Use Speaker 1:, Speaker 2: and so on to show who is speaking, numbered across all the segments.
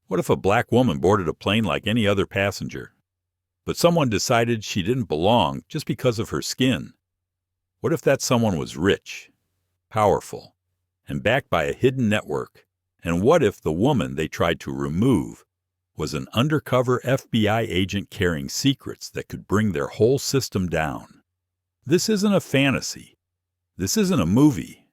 Speaker 1: What if a black woman boarded a plane like any other passenger, but someone decided she didn't belong just because of her skin? What if that someone was rich, powerful, and backed by a hidden network? And what if the woman they tried to remove was an undercover FBI agent carrying secrets that could bring their whole system down? This isn't a fantasy. This isn't a movie.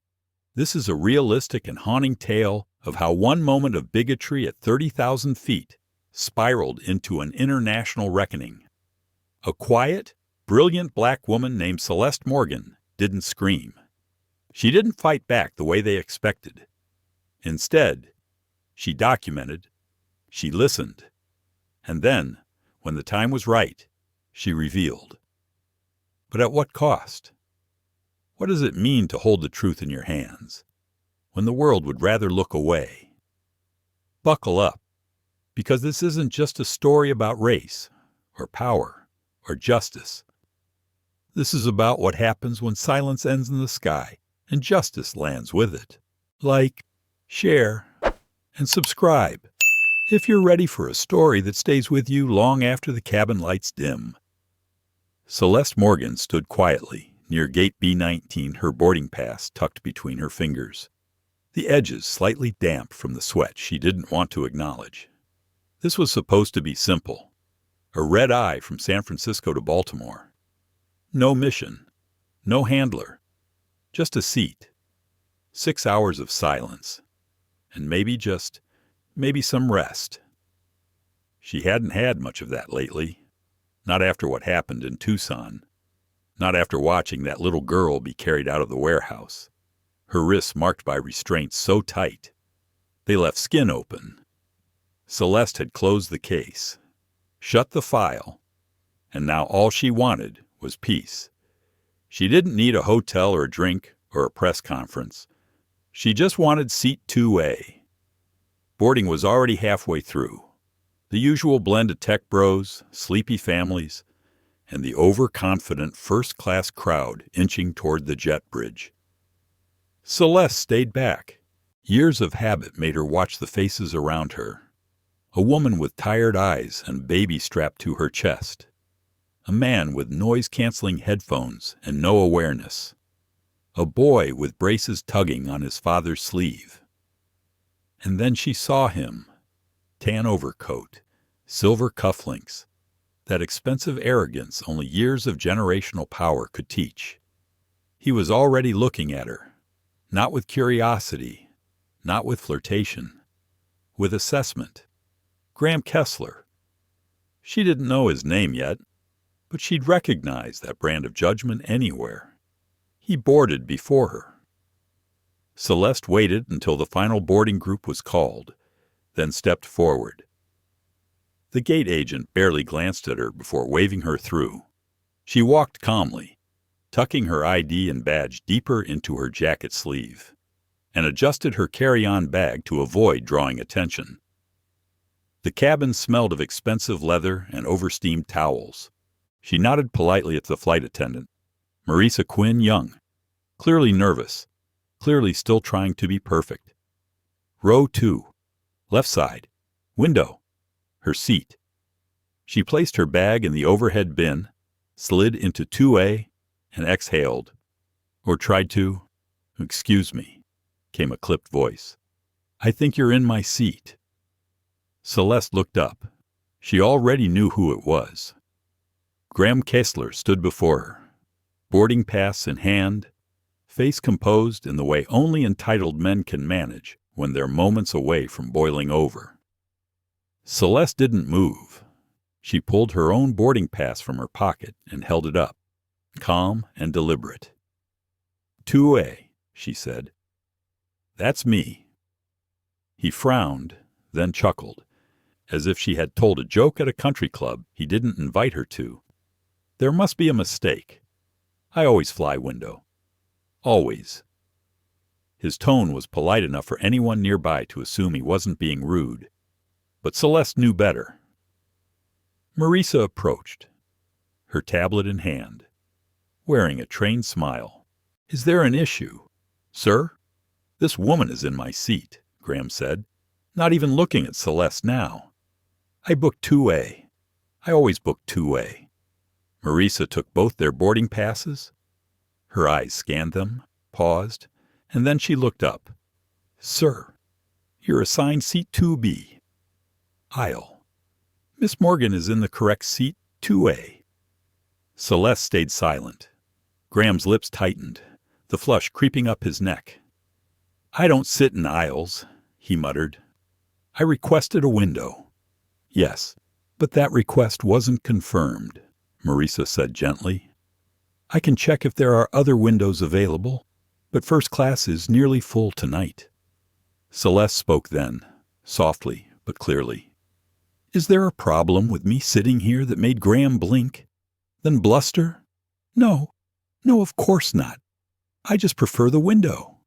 Speaker 1: This is a realistic and haunting tale of how one moment of bigotry at 30,000 feet spiraled into an international reckoning. A quiet, brilliant black woman named Celeste Morgan didn't scream. She didn't fight back the way they expected. Instead, she documented, she listened, and then, when the time was right, she revealed. But at what cost? What does it mean to hold the truth in your hands when the world would rather look away? Buckle up, because this isn't just a story about race, or power, or justice. This is about what happens when silence ends in the sky and justice lands with it. Like, share, and subscribe if you're ready for a story that stays with you long after the cabin lights dim. Celeste Morgan stood quietly near gate B-19, her boarding pass tucked between her fingers, the edges slightly damp from the sweat she didn't want to acknowledge. This was supposed to be simple. A red eye from San Francisco to Baltimore. No mission, no handler, just a seat, 6 hours of silence, and maybe some rest. She hadn't had much of that lately, not after what happened in Tucson, not after watching that little girl be carried out of the warehouse, her wrists marked by restraints so tight they left skin open. Celeste had closed the case, shut the file, and now all she wanted was peace. She didn't need a hotel or a drink or a press conference. She just wanted seat 2A. Boarding was already halfway through. The usual blend of tech bros, sleepy families, and the overconfident first-class crowd inching toward the jet bridge. Celeste stayed back. Years of habit made her watch the faces around her. A woman with tired eyes and a baby strapped to her chest. A man with noise-canceling headphones and no awareness. A boy with braces tugging on his father's sleeve. And then she saw him. Tan overcoat, silver cufflinks, that expensive arrogance only years of generational power could teach. He was already looking at her, not with curiosity, not with flirtation, with assessment. Graham Kessler. She didn't know his name yet, but she'd recognize that brand of judgment anywhere. He boarded before her. Celeste waited until the final boarding group was called, then stepped forward. The gate agent barely glanced at her before waving her through. She walked calmly, tucking her ID and badge deeper into her jacket sleeve, and adjusted her carry-on bag to avoid drawing attention. The cabin smelled of expensive leather and oversteamed towels. She nodded politely at the flight attendant, Marisa Quinn Young, clearly nervous, clearly still trying to be perfect. Row 2, left side, window, her seat. She placed her bag in the overhead bin, slid into 2A, and exhaled. Or tried to. "Excuse me," came a clipped voice. "I think you're in my seat." Celeste looked up. She already knew who it was. Graham Kessler stood before her, boarding pass in hand, face composed in the way only entitled men can manage when they're moments away from boiling over. Celeste didn't move. She pulled her own boarding pass from her pocket and held it up, calm and deliberate. 2A, she said. "That's me." He frowned, then chuckled, as if she had told a joke at a country club he didn't invite her to. "There must be a mistake. I always fly window. Always." His tone was polite enough for anyone nearby to assume he wasn't being rude, but Celeste knew better. Marisa approached, her tablet in hand, wearing a trained smile. "Is there an issue?" "Sir, this woman is in my seat," Graham said, not even looking at Celeste now. "I booked 2A. I always book 2A. Marisa took both their boarding passes. Her eyes scanned them, paused, and then she looked up. "Sir, you're assigned seat 2B. Aisle. Miss Morgan is in the correct seat, 2A. Celeste stayed silent. Graham's lips tightened, the flush creeping up his neck. "I don't sit in aisles," he muttered. "I requested a window." "Yes, but that request wasn't confirmed," Marisa said gently. "I can check if there are other windows available, but first class is nearly full tonight." Celeste spoke then, softly but clearly. "Is there a problem with me sitting here that made Graham blink? Then bluster? No, of course not. I just prefer the window."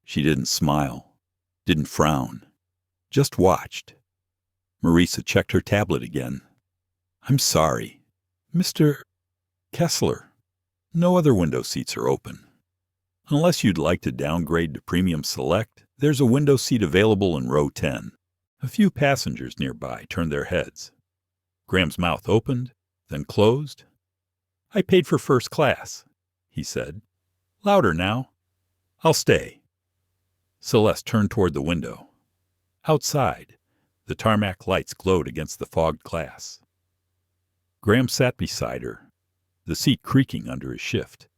Speaker 1: She didn't smile, didn't frown, just watched. Marisa checked her tablet again. "I'm sorry. Mr. Kessler, no other window seats are open. Unless you'd like to downgrade to Premium Select, there's a window seat available in row 10. A few passengers nearby turned their heads. Graham's mouth opened, then closed. "I paid for first class," he said. "Louder now. I'll stay." Celeste turned toward the window. Outside, the tarmac lights glowed against the fogged glass. Graham sat beside her, the seat creaking under his shift.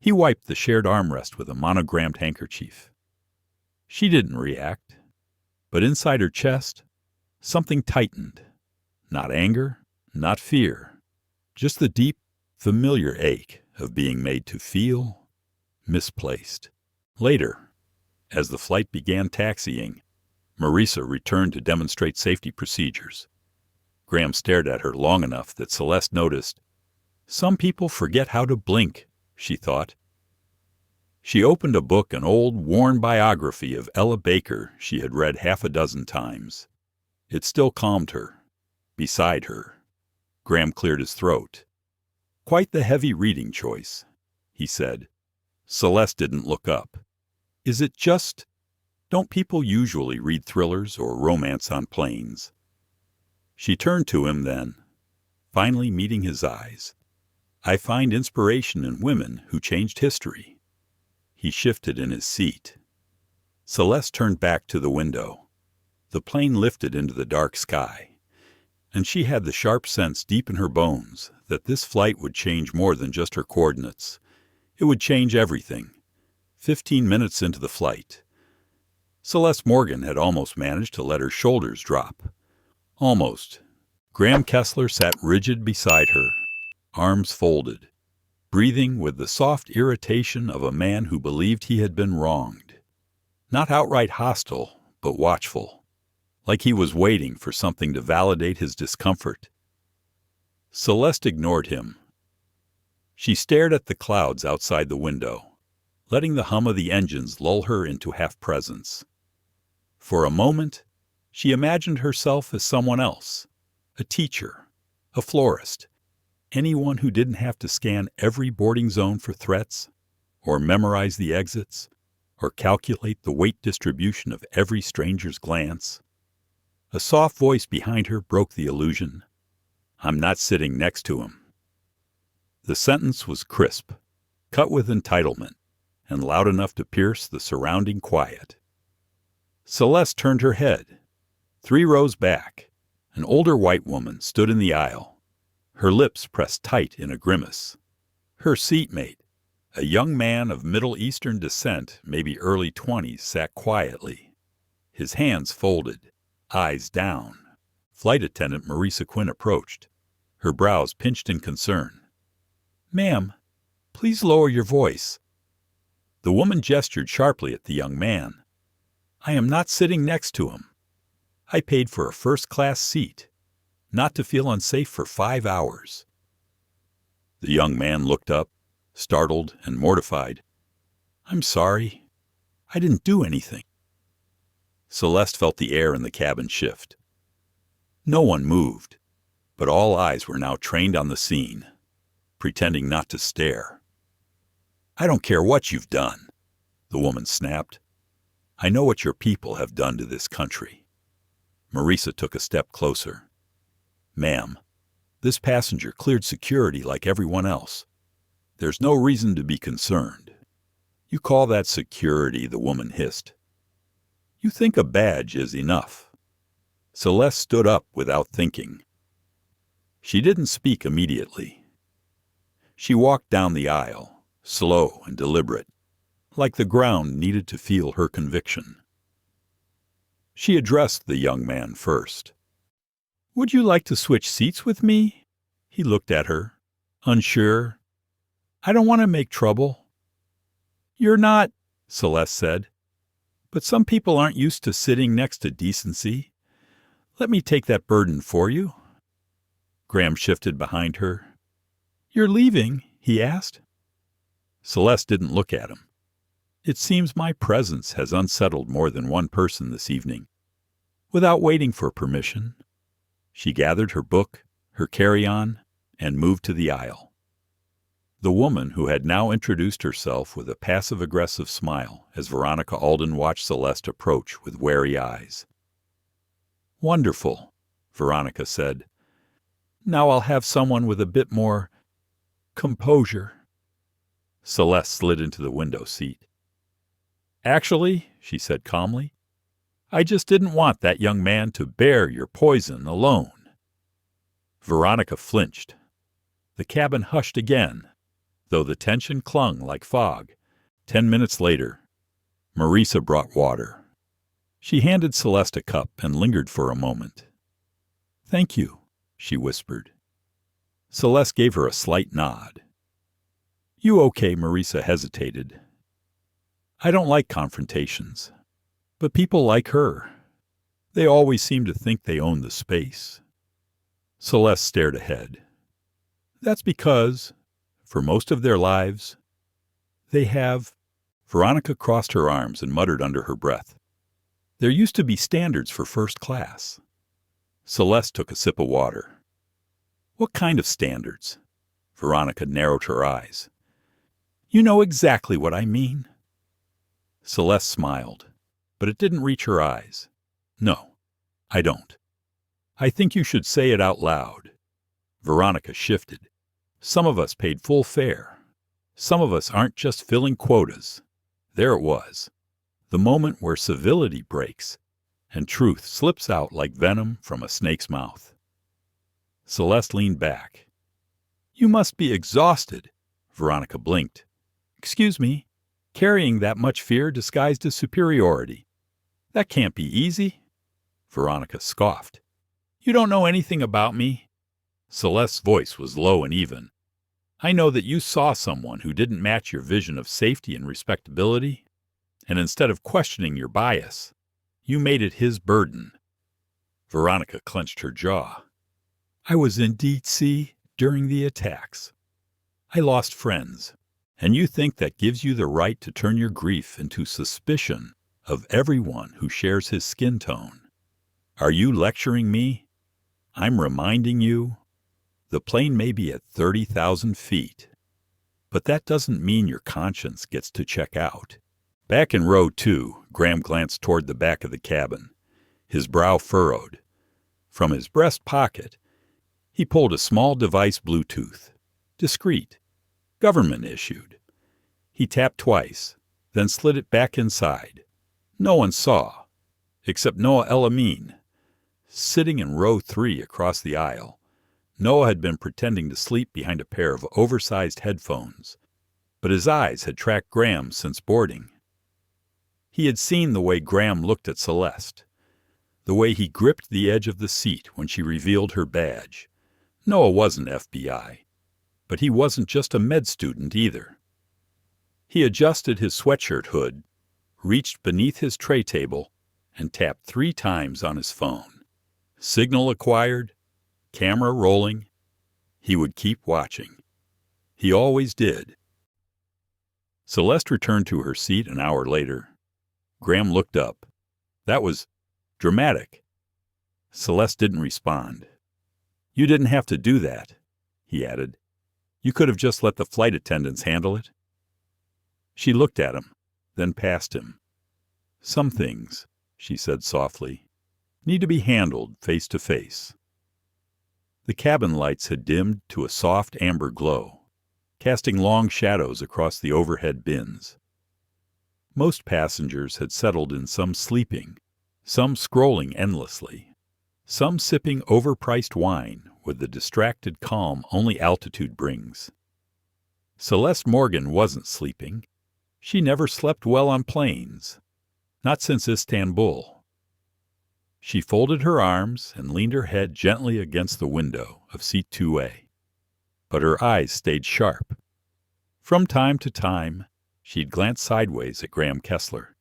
Speaker 1: He wiped the shared armrest with a monogrammed handkerchief. She didn't react, but inside her chest, something tightened. Not anger, not fear, just the deep, familiar ache of being made to feel misplaced. Later, as the flight began taxiing, Marisa returned to demonstrate safety procedures. Graham stared at her long enough that Celeste noticed. Some people forget how to blink, she thought. She opened a book, an old, worn biography of Ella Baker she had read half a dozen times. It still calmed her. Beside her, Graham cleared his throat. "Quite the heavy reading choice," he said. Celeste didn't look up. "Is it just... Don't people usually read thrillers or romance on planes?" She turned to him then, finally meeting his eyes. "I find inspiration in women who changed history." He shifted in his seat. Celeste turned back to the window. The plane lifted into the dark sky, and she had the sharp sense deep in her bones that this flight would change more than just her coordinates. It would change everything. 15 minutes into the flight, Celeste Morgan had almost managed to let her shoulders drop. Almost. Graham Kessler sat rigid beside her, arms folded, breathing with the soft irritation of a man who believed he had been wronged. Not outright hostile, but watchful, like he was waiting for something to validate his discomfort. Celeste ignored him. She stared at the clouds outside the window, letting the hum of the engines lull her into half-presence. For a moment, she imagined herself as someone else, a teacher, a florist, anyone who didn't have to scan every boarding zone for threats, or memorize the exits, or calculate the weight distribution of every stranger's glance. A soft voice behind her broke the illusion. "I'm not sitting next to him." The sentence was crisp, cut with entitlement, and loud enough to pierce the surrounding quiet. Celeste turned her head. 3 rows back, an older white woman stood in the aisle, her lips pressed tight in a grimace. Her seatmate, a young man of Middle Eastern descent, maybe early 20s, sat quietly, his hands folded, eyes down. Flight attendant Marisa Quinn approached, her brows pinched in concern. "Ma'am, please lower your voice." The woman gestured sharply at the young man. "I am not sitting next to him. I paid for a first-class seat, not to feel unsafe for 5 hours." The young man looked up, startled and mortified. "I'm sorry. I didn't do anything." Celeste felt the air in the cabin shift. No one moved, but all eyes were now trained on the scene, pretending not to stare. "I don't care what you've done," the woman snapped. I know what your people have done to this country." Marisa took a step closer. "Ma'am, this passenger cleared security like everyone else. There's no reason to be concerned." "You call that security?" the woman hissed. "You think a badge is enough." Celeste stood up without thinking. She didn't speak immediately. She walked down the aisle, slow and deliberate, like the ground needed to feel her conviction. She addressed the young man first. "Would you like to switch seats with me?" He looked at her, unsure. "I don't want to make trouble." "You're not," Celeste said. "But some people aren't used to sitting next to decency. Let me take that burden for you." Graham shifted behind her. "You're leaving?" he asked. Celeste didn't look at him. "It seems my presence has unsettled more than one person this evening." Without waiting for permission, she gathered her book, her carry-on, and moved to the aisle. The woman, who had now introduced herself with a passive-aggressive smile as Veronica Alden watched Celeste approach with wary eyes. "Wonderful," Veronica said. "Now I'll have someone with a bit more composure." Celeste slid into the window seat. "Actually," she said calmly, "I just didn't want that young man to bear your poison alone." Veronica flinched. The cabin hushed again, though the tension clung like fog. 10 minutes later, Marisa brought water. She handed Celeste a cup and lingered for a moment. "Thank you," she whispered. Celeste gave her a slight nod. "You okay?" Marisa hesitated. "I don't like confrontations, but people like her. They always seem to think they own the space." Celeste stared ahead. "That's because, for most of their lives, they have—" Veronica crossed her arms and muttered under her breath. "There used to be standards for first class." Celeste took a sip of water. "What kind of standards?" Veronica narrowed her eyes. "You know exactly what I mean." Celeste smiled, but it didn't reach her eyes. "No, I don't. I think you should say it out loud." Veronica shifted. "Some of us paid full fare. Some of us aren't just filling quotas." There it was, the moment where civility breaks and truth slips out like venom from a snake's mouth. Celeste leaned back. "You must be exhausted." Veronica blinked. "Excuse me, carrying that much fear disguised as superiority. That can't be easy." Veronica scoffed. "You don't know anything about me." Celeste's voice was low and even. "I know that you saw someone who didn't match your vision of safety and respectability, and instead of questioning your bias, you made it his burden." Veronica clenched her jaw. "I was in D.C. during the attacks. I lost friends, and you think that gives you the right to turn your grief into suspicion of everyone who shares his skin tone. Are you lecturing me? I'm reminding you. The plane may be at 30,000 feet, but that doesn't mean your conscience gets to check out." Back in row 2, Graham glanced toward the back of the cabin, his brow furrowed. From his breast pocket, he pulled a small device Bluetooth, discreet, government-issued. He tapped twice, then slid it back inside. No one saw, except Noah El-Amin, sitting in row 3 across the aisle. Noah had been pretending to sleep behind a pair of oversized headphones, but his eyes had tracked Graham since boarding. He had seen the way Graham looked at Celeste, the way he gripped the edge of the seat when she revealed her badge. Noah wasn't FBI, but he wasn't just a med student either. He adjusted his sweatshirt hood, reached beneath his tray table, and tapped 3 times on his phone. Signal acquired, camera rolling. He would keep watching. He always did. Celeste returned to her seat an hour later. Graham looked up. "That was dramatic." Celeste didn't respond. "You didn't have to do that," he added. "You could have just let the flight attendants handle it." She looked at him, then past him. Some things, she said softly, need to be handled face to face. The cabin lights had dimmed to a soft amber glow, casting long shadows across the overhead bins. Most passengers had settled in, some sleeping, some scrolling endlessly, some sipping overpriced wine with the distracted calm only altitude brings. Celeste Morgan wasn't sleeping. She never slept well on planes, not since Istanbul. She folded her arms and leaned her head gently against the window of seat 2A, but her eyes stayed sharp. From time to time, she'd glance sideways at Graham Kessler.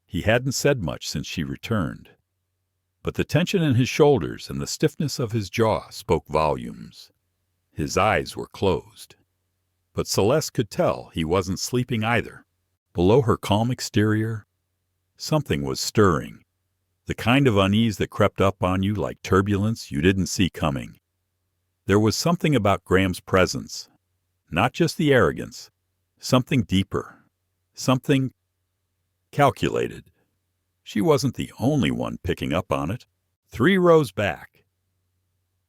Speaker 1: He hadn't said much since she returned, but the tension in his shoulders and the stiffness of his jaw spoke volumes. His eyes were closed, but Celeste could tell he wasn't sleeping either. Below her calm exterior, something was stirring, the kind of unease that crept up on you like turbulence you didn't see coming. There was something about Graham's presence, not just the arrogance, something deeper, something calculated. She wasn't the only one picking up on it. 3 rows back,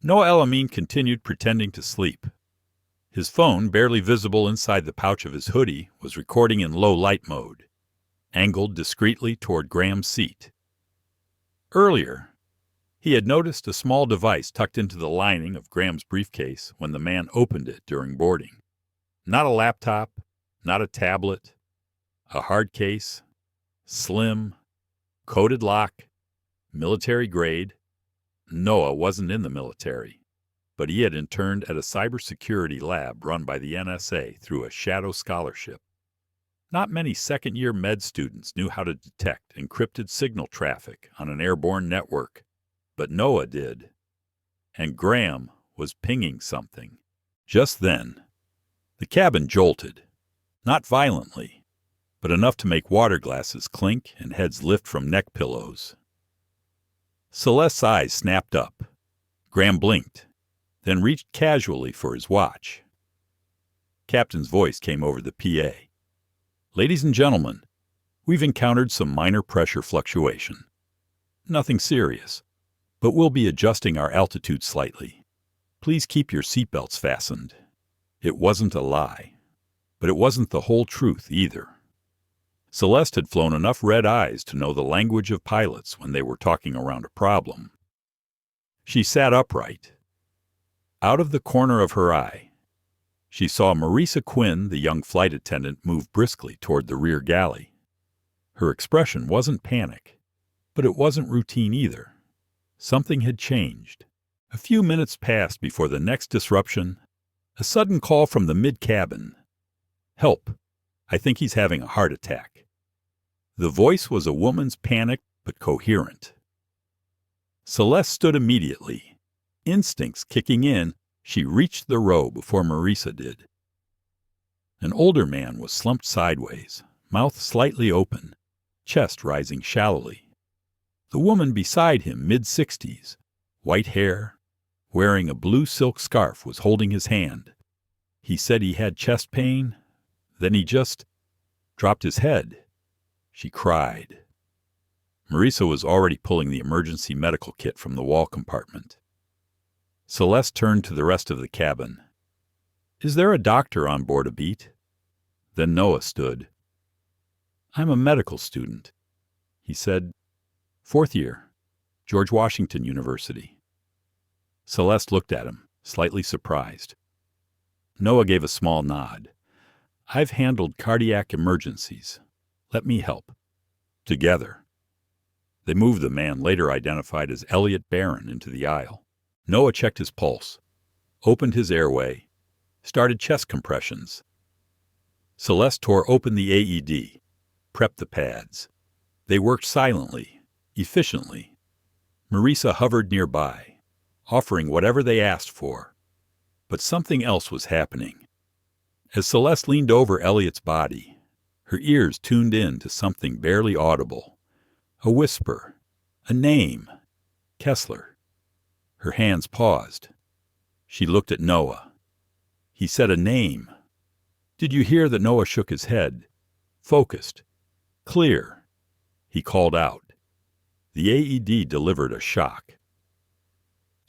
Speaker 1: Noah El-Amin continued pretending to sleep. His phone, barely visible inside the pouch of his hoodie, was recording in low light mode, angled discreetly toward Graham's seat. Earlier, he had noticed a small device tucked into the lining of Graham's briefcase when the man opened it during boarding. Not a laptop, not a tablet, a hard case, slim, coated lock, military grade. Noah wasn't in the military, but he had interned at a cybersecurity lab run by the NSA through a shadow scholarship. Not many second-year med students knew how to detect encrypted signal traffic on an airborne network, but Noah did. And Graham was pinging something. Just then, the cabin jolted, not violently, but enough to make water glasses clink and heads lift from neck pillows. Celeste's eyes snapped up. Graham blinked, then reached casually for his watch. Captain's voice came over the PA. "Ladies and gentlemen, we've encountered some minor pressure fluctuation. Nothing serious, but we'll be adjusting our altitude slightly. Please keep your seatbelts fastened." It wasn't a lie, but it wasn't the whole truth either. Celeste had flown enough red eyes to know the language of pilots when they were talking around a problem. She sat upright. Out of the corner of her eye, she saw Marisa Quinn, the young flight attendant, move briskly toward the rear galley. Her expression wasn't panic, but it wasn't routine either. Something had changed. A few minutes passed before the next disruption. A sudden call from the mid-cabin. "Help! I think he's having a heart attack." The voice was a woman's, panicked but coherent. Celeste stood immediately. Instincts kicking in, she reached the row before Marisa did. An older man was slumped sideways, mouth slightly open, chest rising shallowly. The woman beside him, mid-60s, white hair, wearing a blue silk scarf, was holding his hand. He said he had chest pain, then he just dropped his head. She cried. Marisa was already pulling the emergency medical kit from the wall compartment. Celeste turned to the rest of the cabin. "Is there a doctor on board a beat?" Then Noah stood. "I'm a medical student," he said. "4th year, George Washington University." Celeste looked at him, slightly surprised. Noah gave a small nod. "I've handled cardiac emergencies. Let me help." Together, they moved the man later identified as Elliot Barron into the aisle. Noah checked his pulse, opened his airway, started chest compressions. Celeste tore open the AED, prepped the pads. They worked silently, efficiently. Marisa hovered nearby, offering whatever they asked for. But something else was happening. As Celeste leaned over Elliot's body, her ears tuned in to something barely audible. A whisper, a name, Kessler. Her hands paused. She looked at Noah. He said a name. Did you hear that Noah shook his head? Focused, clear. He called out. The AED delivered a shock.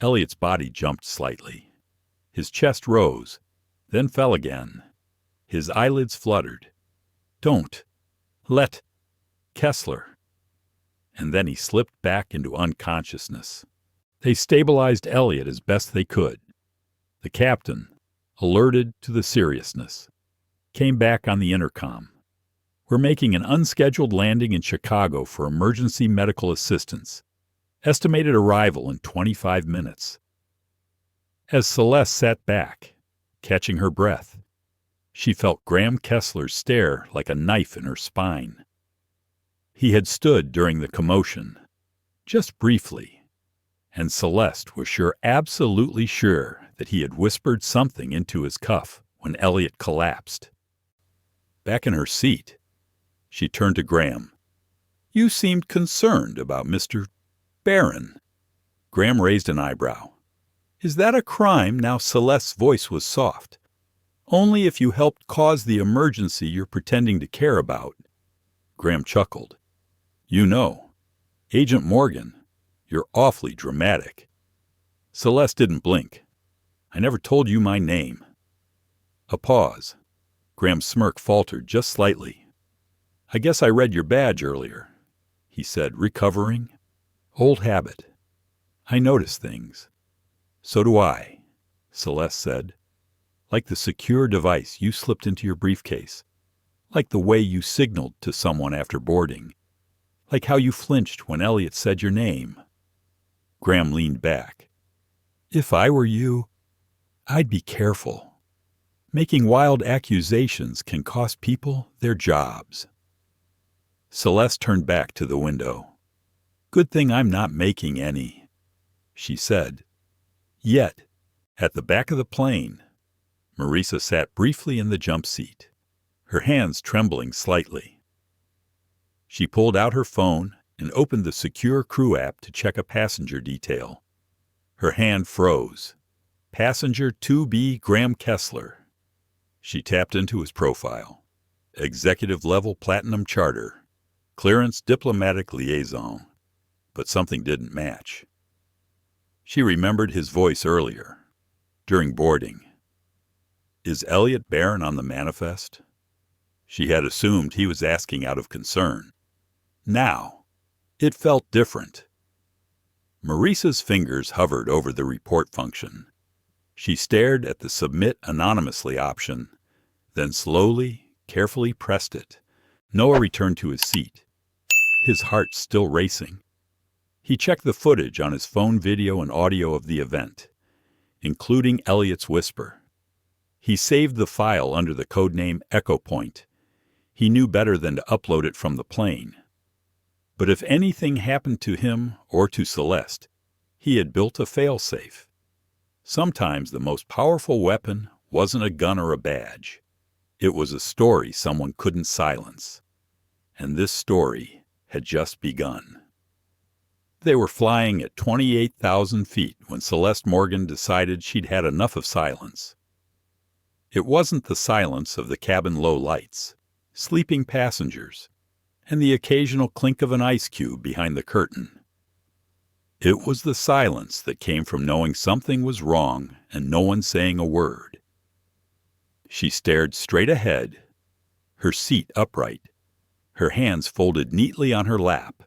Speaker 1: Elliot's body jumped slightly. His chest rose, then fell again. His eyelids fluttered. Don't. Let. Kessler. And then he slipped back into unconsciousness. They stabilized Elliot as best they could. The captain, alerted to the seriousness, came back on the intercom. We're making an unscheduled landing in Chicago for emergency medical assistance. Estimated arrival in 25 minutes. As Celeste sat back, catching her breath, she felt Graham Kessler's stare like a knife in her spine. He had stood during the commotion, just briefly, and Celeste was absolutely sure that he had whispered something into his cuff when Elliot collapsed. Back in her seat, she turned to Graham. You seemed concerned about Mr. Barron. Graham raised an eyebrow. Is that a crime? Now Celeste's voice was soft. Only if you helped cause the emergency you're pretending to care about. Graham chuckled. You know, Agent Morgan, you're awfully dramatic. Celeste didn't blink. I never told you my name. A pause. Graham's smirk faltered just slightly. I guess I read your badge earlier, he said, recovering. Old habit. I notice things. So do I, Celeste said. Like the secure device you slipped into your briefcase. Like the way you signaled to someone after boarding. Like how you flinched when Elliot said your name. Graham leaned back. If I were you, I'd be careful. Making wild accusations can cost people their jobs. Celeste turned back to the window. Good thing I'm not making any, she said. Yet, at the back of the plane, Marisa sat briefly in the jump seat, her hands trembling slightly. She pulled out her phone and opened the secure crew app to check a passenger detail. Her hand froze. Passenger 2B Graham Kessler. She tapped into his profile. Executive-level platinum charter. Clearance diplomatic liaison. But something didn't match. She remembered his voice earlier, during boarding. Is Elliot Barron on the manifest? She had assumed he was asking out of concern. Now, it felt different. Marisa's fingers hovered over the report function. She stared at the Submit Anonymously option, then slowly, carefully pressed it. Noah returned to his seat, his heart still racing. He checked the footage on his phone video and audio of the event, including Elliot's whisper. He saved the file under the codename Echo Point. He knew better than to upload it from the plane. But if anything happened to him or to Celeste, he had built a failsafe. Sometimes the most powerful weapon wasn't a gun or a badge. It was a story someone couldn't silence. And this story had just begun. They were flying at 28,000 feet when Celeste Morgan decided she'd had enough of silence. It wasn't the silence of the cabin low lights, sleeping passengers, and the occasional clink of an ice cube behind the curtain. It was the silence that came from knowing something was wrong and no one saying a word. She stared straight ahead, her seat upright, her hands folded neatly on her lap,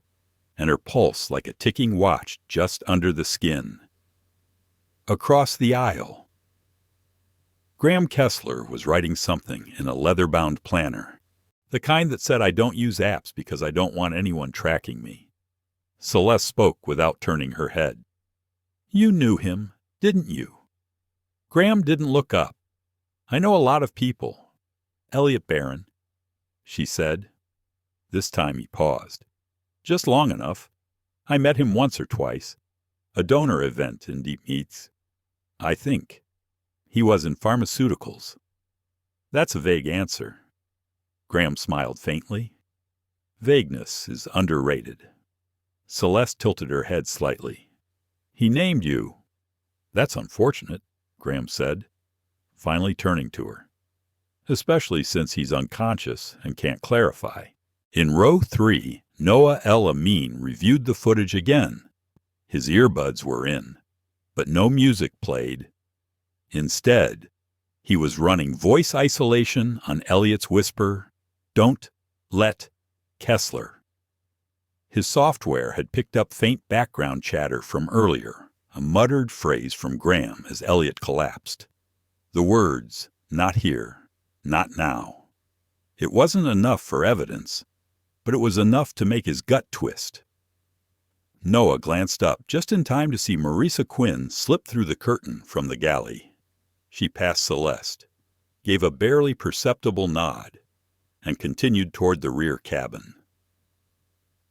Speaker 1: and her pulse like a ticking watch just under the skin. Across the aisle, Graham Kessler was writing something in a leather-bound planner, the kind that said, I don't use apps because I don't want anyone tracking me. Celeste spoke without turning her head. You knew him, didn't you? Graham didn't look up. I know a lot of people. Elliot Barron, she said. This time he paused. Just long enough. I met him once or twice. A donor event in Deep Meats. I think. He was in pharmaceuticals. That's a vague answer. Graham smiled faintly. Vagueness is underrated. Celeste tilted her head slightly. He named you. That's unfortunate, Graham said, finally turning to her. Especially since he's unconscious and can't clarify. In row 3, Noah El Amin reviewed the footage again. His earbuds were in, but no music played. Instead, he was running voice isolation on Elliot's whisper, "Don't let Kessler." His software had picked up faint background chatter from earlier, a muttered phrase from Graham as Elliot collapsed. The words, "not here, not now." It wasn't enough for evidence, but it was enough to make his gut twist. Noah glanced up just in time to see Marisa Quinn slip through the curtain from the galley. She passed Celeste, gave a barely perceptible nod, and continued toward the rear cabin.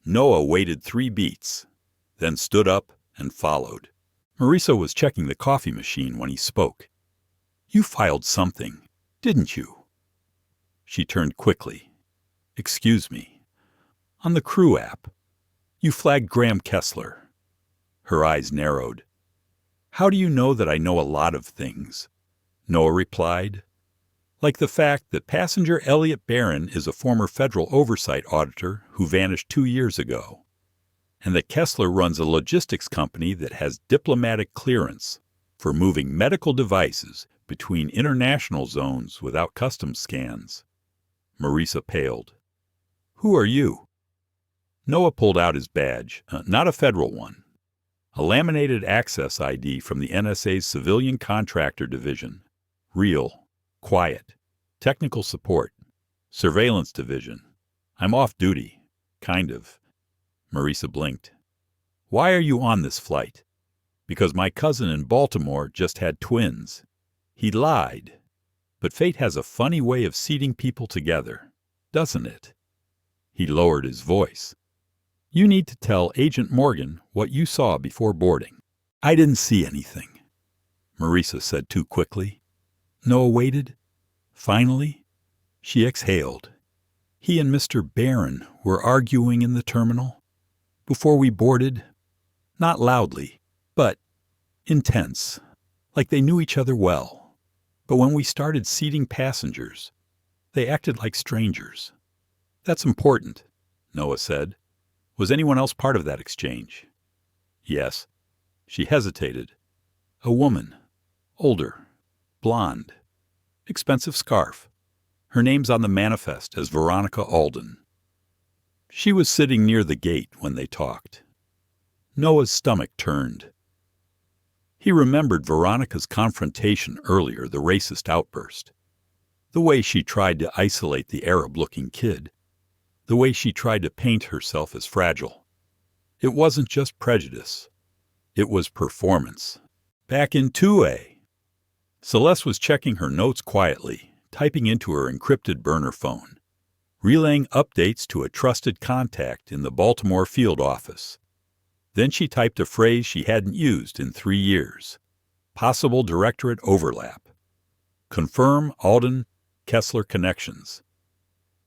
Speaker 1: Noah waited 3 beats, then stood up and followed. Marisa was checking the coffee machine when he spoke. "You filed something, didn't you?" She turned quickly. "Excuse me. On the crew app, you flagged Graham Kessler." Her eyes narrowed. "How do you know that I know a lot of things?" Noah replied. "Like the fact that passenger Elliot Barron is a former federal oversight auditor who vanished 2 years ago, and that Kessler runs a logistics company that has diplomatic clearance for moving medical devices between international zones without customs scans." Marisa paled. "Who are you?" Noah pulled out his badge, not a federal one, a laminated access ID from the NSA's Civilian Contractor Division. Real, quiet, technical support, surveillance division. "I'm off duty, kind of." Marisa blinked. "Why are you on this flight?" "Because my cousin in Baltimore just had twins." He lied. But fate has a funny way of seating people together, doesn't it? He lowered his voice. "You need to tell Agent Morgan what you saw before boarding." "I didn't see anything," Marisa said too quickly. Noah waited. Finally, she exhaled. "He and Mr. Barron were arguing in the terminal before we boarded. Not loudly, but intense, like they knew each other well. But when we started seating passengers, they acted like strangers." "That's important," Noah said. "Was anyone else part of that exchange?" "Yes." She hesitated. "A woman, older, blonde, expensive scarf. Her name's on the manifest as Veronica Alden." She was sitting near the gate when they talked. Noah's stomach turned. He remembered Veronica's confrontation earlier, the racist outburst. The way she tried to isolate the Arab-looking kid. The way she tried to paint herself as fragile. It wasn't just prejudice. It was performance. Back in 2A. Celeste was checking her notes quietly, typing into her encrypted burner phone, relaying updates to a trusted contact in the Baltimore field office. Then she typed a phrase she hadn't used in 3 years. Possible directorate overlap. Confirm Alden Kessler connections.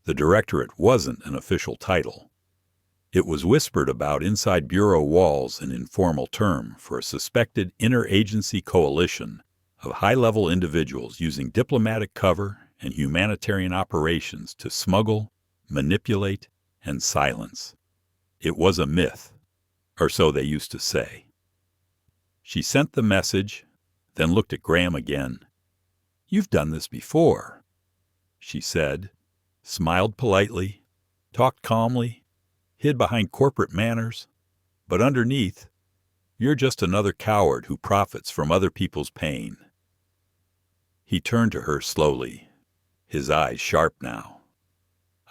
Speaker 1: The directorate wasn't an official title. It was whispered about inside bureau walls, an informal term for a suspected interagency coalition of high-level individuals using diplomatic cover and humanitarian operations to smuggle, manipulate, and silence. It was a myth, or so they used to say. She sent the message, then looked at Graham again. "You've done this before," she said, smiled politely, talked calmly, hid behind corporate manners, but underneath, you're just another coward who profits from other people's pain. He turned to her slowly, his eyes sharp now.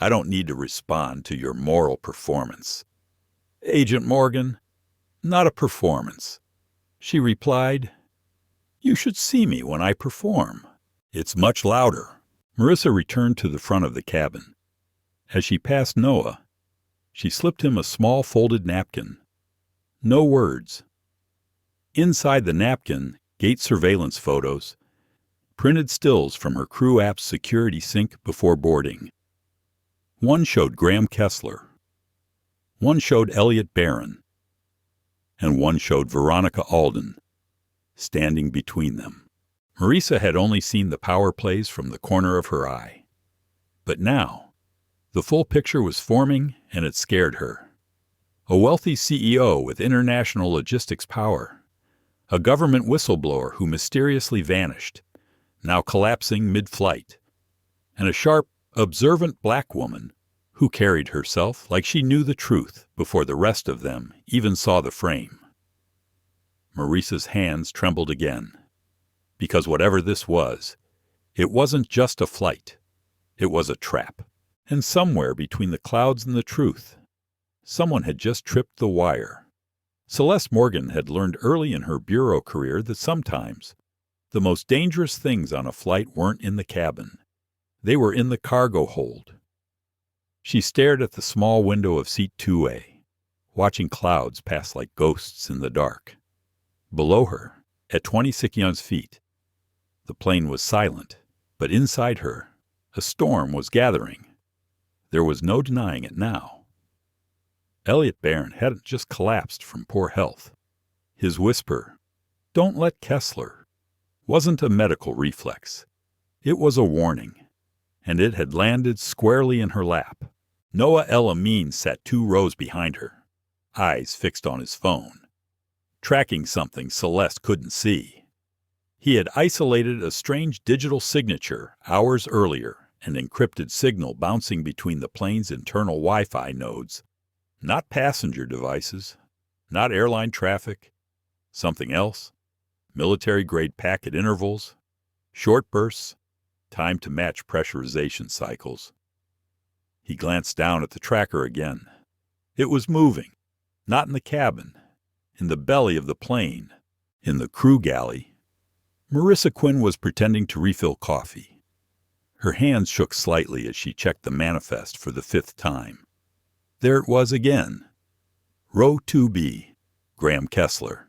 Speaker 1: "I don't need to respond to your moral performance, Agent Morgan. Not a performance," she replied. "You should see me when I perform. It's much louder." Marisa returned to the front of the cabin. As she passed Noah, she slipped him a small folded napkin. No words. Inside the napkin, gate surveillance photos, printed stills from her crew app's security sync before boarding. One showed Graham Kessler. One showed Elliot Barron. And one showed Veronica Alden, standing between them. Marisa had only seen the power plays from the corner of her eye. But now, The full picture was forming, and it scared her. A wealthy CEO with international logistics power. A government whistleblower who mysteriously vanished, now collapsing mid-flight. And a sharp, observant black woman who carried herself like she knew the truth before the rest of them even saw the frame. Maurice's hands trembled again. Because whatever this was, it wasn't just a flight. It was a trap. And somewhere between the clouds and the truth, someone had just tripped the wire. Celeste Morgan had learned early in her bureau career that sometimes the most dangerous things on a flight weren't in the cabin. They were in the cargo hold. She stared at the small window of seat 2A, watching clouds pass like ghosts in the dark. Below her, at 26 feet, the plane was silent, but inside her, a storm was gathering. There was no denying it now. Elliot Barron hadn't just collapsed from poor health. His whisper, "Don't let Kessler," wasn't a medical reflex. It was a warning, and it had landed squarely in her lap. Noah El Amin sat 2 rows behind her, eyes fixed on his phone, tracking something Celeste couldn't see. He had isolated a strange digital signature hours earlier, an encrypted signal bouncing between the plane's internal Wi-Fi nodes. Not passenger devices, not airline traffic, something else. Military-grade packet intervals, short bursts, timed to match pressurization cycles. He glanced down at the tracker again. It was moving, not in the cabin, in the belly of the plane, in the crew galley. Marissa Quinn was pretending to refill coffee. Her hands shook slightly as she checked the manifest for the 5th time. There it was again. Row 2B, Graham Kessler.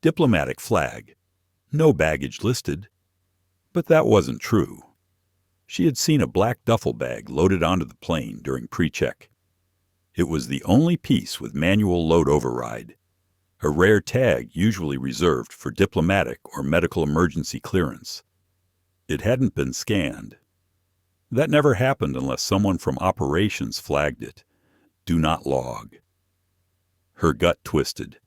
Speaker 1: Diplomatic flag. No baggage listed. But that wasn't true. She had seen a black duffel bag loaded onto the plane during pre-check. It was the only piece with manual load override, a rare tag usually reserved for diplomatic or medical emergency clearance. It hadn't been scanned. That never happened unless someone from operations flagged it. Do not log. Her gut twisted,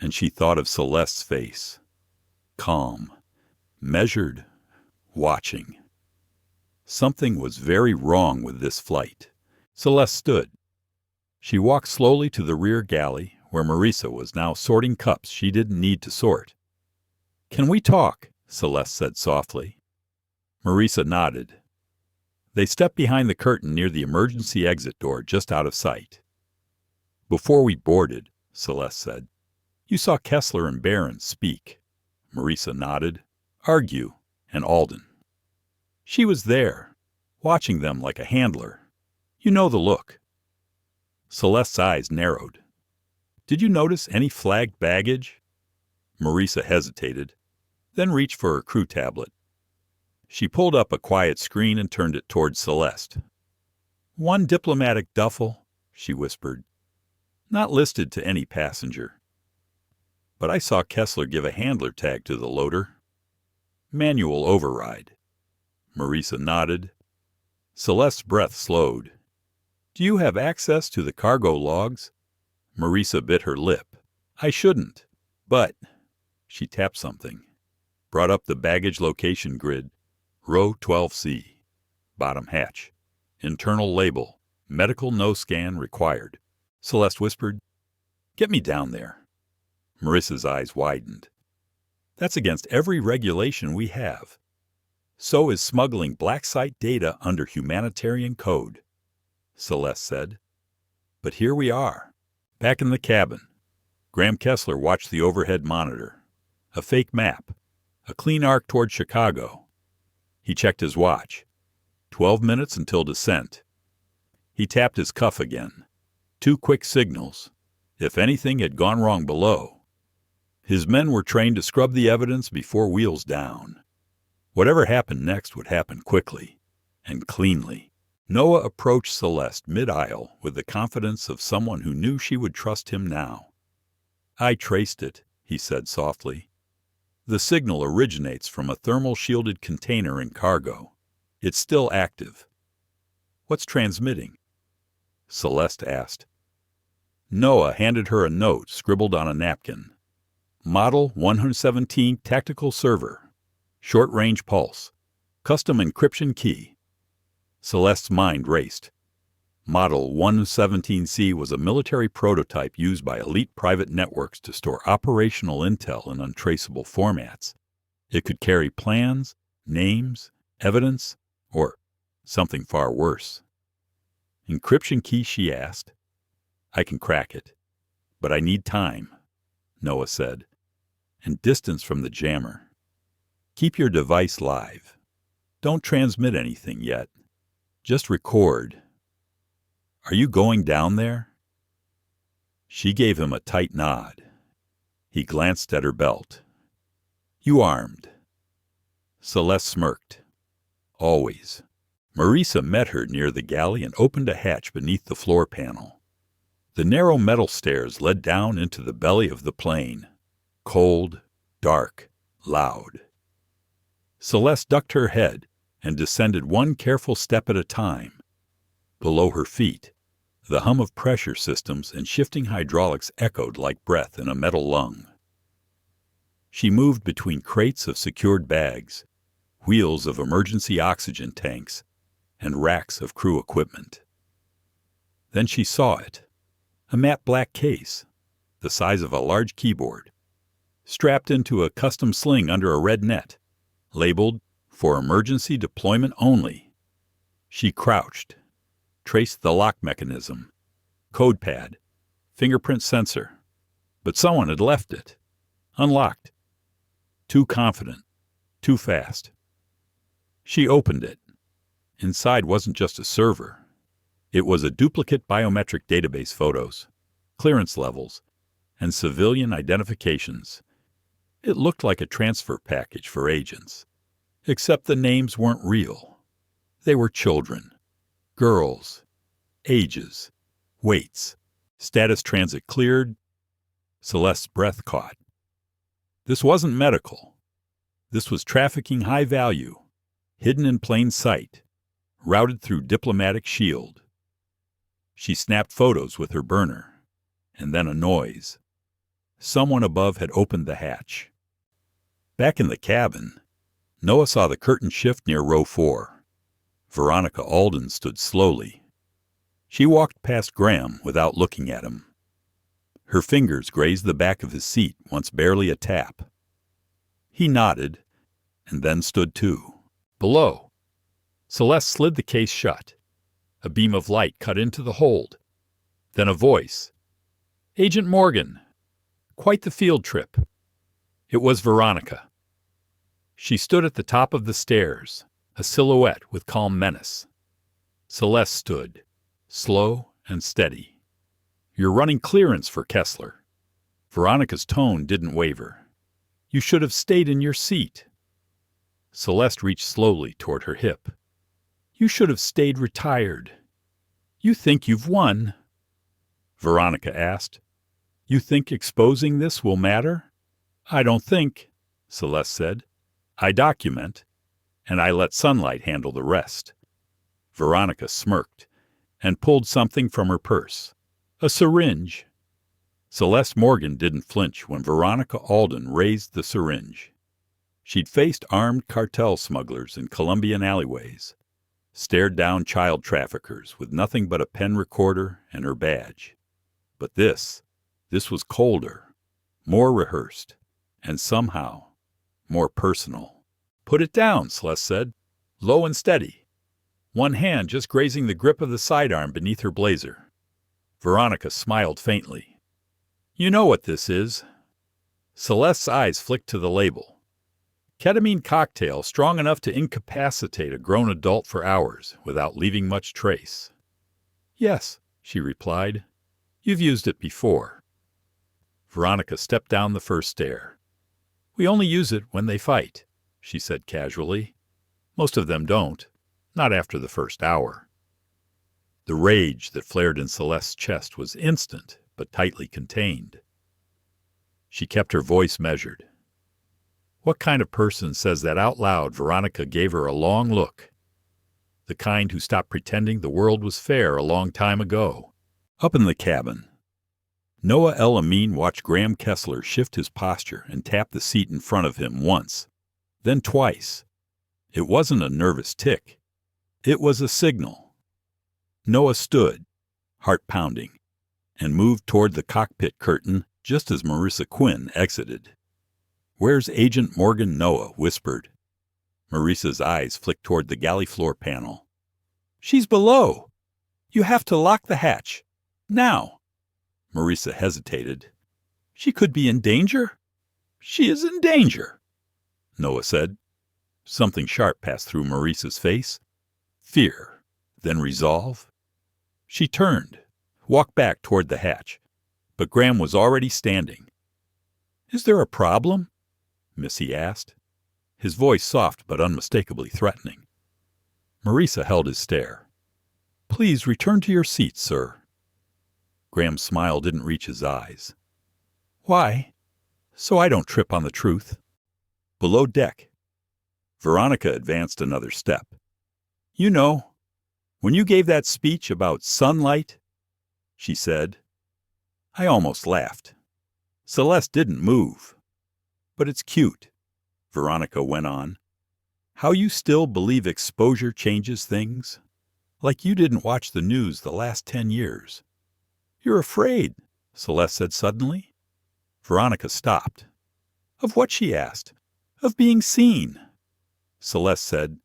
Speaker 1: and she thought of Celeste's face. Calm, measured, watching. Something was very wrong with this flight. Celeste stood. She walked slowly to the rear galley, where Marissa was now sorting cups she didn't need to sort. "Can we talk?" Celeste said softly. Marissa nodded. They stepped behind the curtain near the emergency exit door just out of sight. "Before we boarded," Celeste said, "you saw Kessler and Barron speak." Marissa nodded. "Argue, and Alden." "She was there, watching them like a handler. You know the look." Celeste's eyes narrowed. "Did you notice any flagged baggage?" Marissa hesitated, then reached for her crew tablet. She pulled up a quiet screen and turned it toward Celeste. "One diplomatic duffel," she whispered. "Not listed to any passenger. But I saw Kessler give a handler tag to the loader. Manual override." Marissa nodded. Celeste's breath slowed. "Do you have access to the cargo logs?" Marissa bit her lip. "I shouldn't, but—" She tapped something. Brought up the baggage location grid. Row 12C. Bottom hatch. Internal label. Medical no scan required. Celeste whispered, "Get me down there." Marissa's eyes widened. "That's against every regulation we have. So is smuggling black site data under humanitarian code," Celeste said. "But here we are, back in the cabin." Graham Kessler watched the overhead monitor. A fake map. A clean arc toward Chicago. He checked his watch. 12 minutes until descent. He tapped his cuff again. 2 quick signals. If anything had gone wrong below. His men were trained to scrub the evidence before wheels down. Whatever happened next would happen quickly and cleanly. Noah approached Celeste mid-aisle with the confidence of someone who knew she would trust him now. "I traced it," he said softly. "The signal originates from a thermal-shielded container in cargo. It's still active." "What's transmitting?" Celeste asked. Noah handed her a note scribbled on a napkin. Model 117 Tactical Server. Short-range pulse. Custom encryption key. Celeste's mind raced. Model 117C was a military prototype used by elite private networks to store operational intel in untraceable formats. It could carry plans, names, evidence, or something far worse. Encryption key, she asked. I can crack it, but I need time, Noah said, and distance from the jammer. Keep your device live. Don't transmit anything yet. Just record. Are you going down there? She gave him a tight nod. He glanced at her belt. You armed? Celeste smirked. Always. Marisa met her near the galley and opened a hatch beneath the floor panel. The narrow metal stairs led down into the belly of the plane. Cold, dark, loud. Celeste ducked her head and descended one careful step at a time. Below her feet, the hum of pressure systems and shifting hydraulics echoed like breath in a metal lung. She moved between crates of secured bags, wheels of emergency oxygen tanks, and racks of crew equipment. Then she saw it. A matte black case, the size of a large keyboard, strapped into a custom sling under a red net, labeled, "For emergency deployment only." She crouched, traced the lock mechanism, code pad, fingerprint sensor, but someone had left it, unlocked. Too confident, too fast. She opened it. Inside wasn't just a server. It was a duplicate biometric database photos, clearance levels, and civilian identifications. It looked like a transfer package for agents, except the names weren't real. They were children, girls, ages, weights, status transit cleared. Celeste's breath caught. This wasn't medical. This was trafficking high value, hidden in plain sight, routed through diplomatic shield. She snapped photos with her burner, and then a noise. Someone above had opened the hatch. Back in the cabin, Noah saw the curtain shift near row 4. Veronica Alden stood slowly. She walked past Graham without looking at him. Her fingers grazed the back of his seat once barely a tap. He nodded, and then stood too. Below, Celeste slid the case shut. A beam of light cut into the hold. Then a voice. Agent Morgan. Quite the field trip. It was Veronica. She stood at the top of the stairs, a silhouette with calm menace. Celeste stood, slow and steady. You're running clearance for Kessler. Veronica's tone didn't waver. You should have stayed in your seat. Celeste reached slowly toward her hip. You should have stayed retired. You think you've won? Veronica asked. You think exposing this will matter? I don't think, Celeste said. I document, and I let sunlight handle the rest. Veronica smirked and pulled something from her purse. A syringe. Celeste Morgan didn't flinch when Veronica Alden raised the syringe. She'd faced armed cartel smugglers in Colombian alleyways, stared down child traffickers with nothing but a pen recorder and her badge. But this was colder, more rehearsed, and somehow more personal. Put it down, Celeste said, low and steady, one hand just grazing the grip of the sidearm beneath her blazer. Veronica smiled faintly. You know what this is. Celeste's eyes flicked to the label. Ketamine cocktail strong enough to incapacitate a grown adult for hours without leaving much trace. Yes, she replied. You've used it before. Veronica stepped down the first stair. We only use it when they fight, she said casually. Most of them don't, not after the first hour. The rage that flared in Celeste's chest was instant but tightly contained. She kept her voice measured. What kind of person says that out loud? Veronica gave her a long look. The kind who stopped pretending the world was fair a long time ago. Up in the cabin, Noah El Amin watched Graham Kessler shift his posture and tap the seat in front of him once, then twice. It wasn't a nervous tick. It was a signal. Noah stood, heart pounding, and moved toward the cockpit curtain just as Marissa Quinn exited. "Where's Agent Morgan?" Noah whispered. Marissa's eyes flicked toward the galley floor panel. "She's below. You have to lock the hatch. Now." Marissa hesitated. "She could be in danger?" "She is in danger," Noah said. Something sharp passed through Marissa's face. Fear, then resolve. She turned, walked back toward the hatch, but Graham was already standing. "Is there a problem?" Missy asked, his voice soft but unmistakably threatening. Marissa held his stare. "Please return to your seat, sir." Graham's smile didn't reach his eyes. "Why?" "So I don't trip on the truth." Below deck, Veronica advanced another step. "You know, when you gave that speech about sunlight," she said, "I almost laughed. Celeste didn't move. But it's cute," Veronica went on. "How you still believe exposure changes things? Like you didn't watch the news the last 10 years. "You're afraid," Celeste said suddenly. Veronica stopped. "Of what?" she asked. "Of being seen." Celeste said,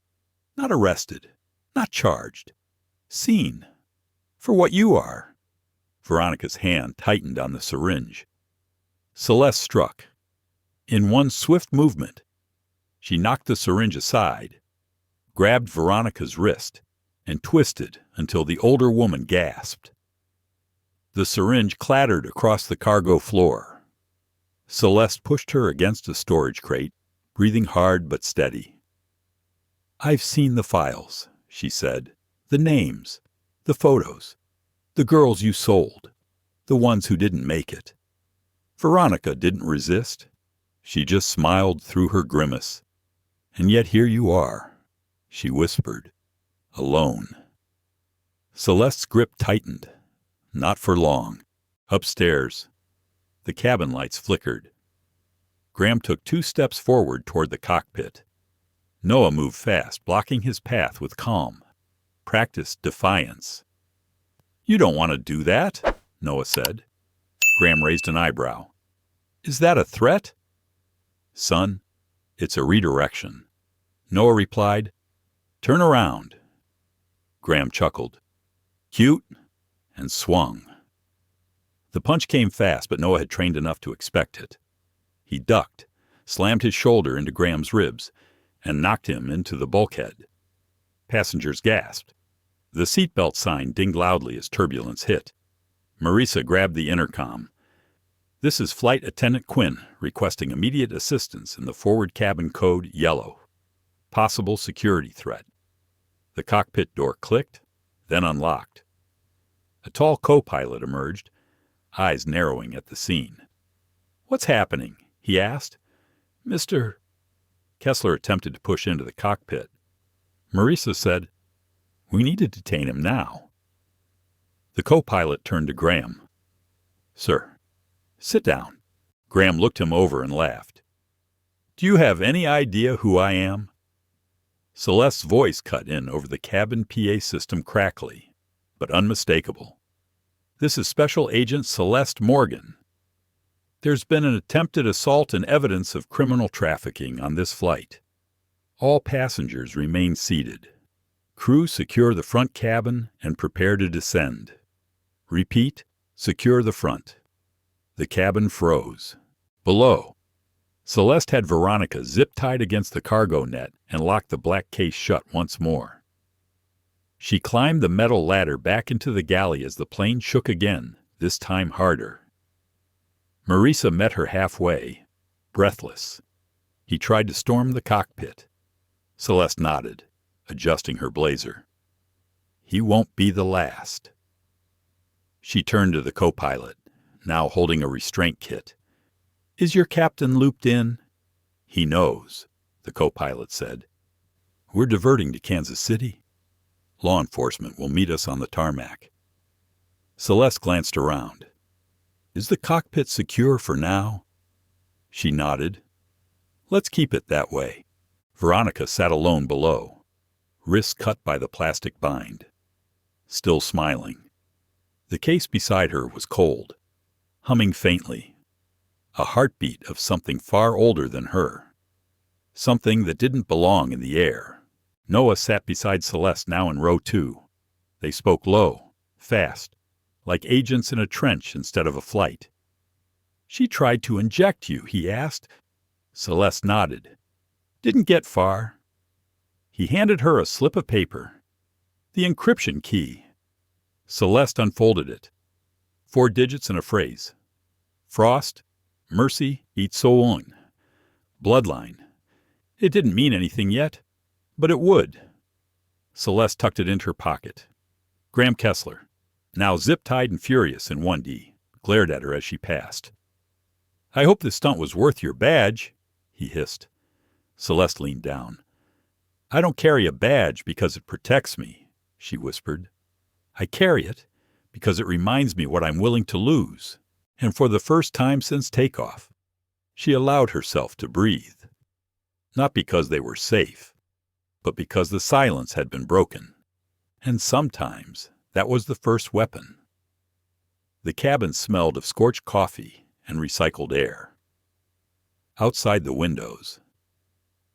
Speaker 1: "Not arrested, not charged. Seen. For what you are." Veronica's hand tightened on the syringe. Celeste struck. In one swift movement, she knocked the syringe aside, grabbed Veronica's wrist, and twisted until the older woman gasped. The syringe clattered across the cargo floor. Celeste pushed her against a storage crate, breathing hard but steady. "I've seen the files," she said. "The names, the photos, the girls you sold, the ones who didn't make it." Veronica didn't resist. She just smiled through her grimace. "And yet here you are," she whispered, "alone." Celeste's grip tightened. Not for long. Upstairs, the cabin lights flickered. Graham took 2 steps forward toward the cockpit. Noah moved fast, blocking his path with calm, practiced defiance. "You don't want to do that," Noah said. Graham raised an eyebrow. "Is that a threat?" "Son, it's a redirection." Noah replied, "Turn around." Graham chuckled. "Cute," and swung. The punch came fast, but Noah had trained enough to expect it. He ducked, slammed his shoulder into Graham's ribs, and knocked him into the bulkhead. Passengers gasped. The seatbelt sign dinged loudly as turbulence hit. Marissa grabbed the intercom. "This is Flight Attendant Quinn requesting immediate assistance in the forward cabin code yellow. Possible security threat." The cockpit door clicked, then unlocked. A tall co-pilot emerged, eyes narrowing at the scene. "What's happening?" he asked. "Mr. Kessler attempted to push into the cockpit. Marissa said, "We need to detain him now." The co-pilot turned to Graham. "Sir, sit down." Graham looked him over and laughed. "Do you have any idea who I am?" Celeste's voice cut in over the cabin PA system crackly, but unmistakable. "This is Special Agent Celeste Morgan. There's been an attempted assault and evidence of criminal trafficking on this flight. All passengers remain seated. Crew, secure the front cabin and prepare to descend. Repeat, secure the front." The cabin froze. Below, Celeste had Veronica zip-tied against the cargo net and locked the black case shut once more. She climbed the metal ladder back into the galley as the plane shook again, this time harder. Marissa met her halfway, breathless. He tried to storm the cockpit. Celeste nodded, adjusting her blazer. "He won't be the last." She turned to the co-pilot, now holding a restraint kit. "Is your captain looped in?" "He knows," the co-pilot said. "We're diverting to Kansas City." Law enforcement will meet us on the tarmac. Celeste glanced around. Is the cockpit secure for now? She nodded. Let's keep it that way. Veronica sat alone below, wrists cut by the plastic bind, still smiling. The case beside her was cold, humming faintly, a heartbeat of something far older than her, something that didn't belong in the air. Noah sat beside Celeste, now in row 2. They spoke low, fast, like agents in a trench instead of a flight. She tried to inject you, he asked. Celeste nodded. Didn't get far. He handed her a slip of paper. The encryption key. Celeste unfolded it. 4 digits and a phrase. Frost, Mercy, Itzoon. Bloodline. It didn't mean anything yet, but it would. Celeste tucked it into her pocket. Graham Kessler, now zip-tied and furious in 1D, glared at her as she passed. I hope this stunt was worth your badge, he hissed. Celeste leaned down. I don't carry a badge because it protects me, she whispered. I carry it because it reminds me what I'm willing to lose. And for the first time since takeoff, she allowed herself to breathe. Not because they were safe, but because the silence had been broken. And sometimes that was the first weapon. The cabin smelled of scorched coffee and recycled air. Outside the windows,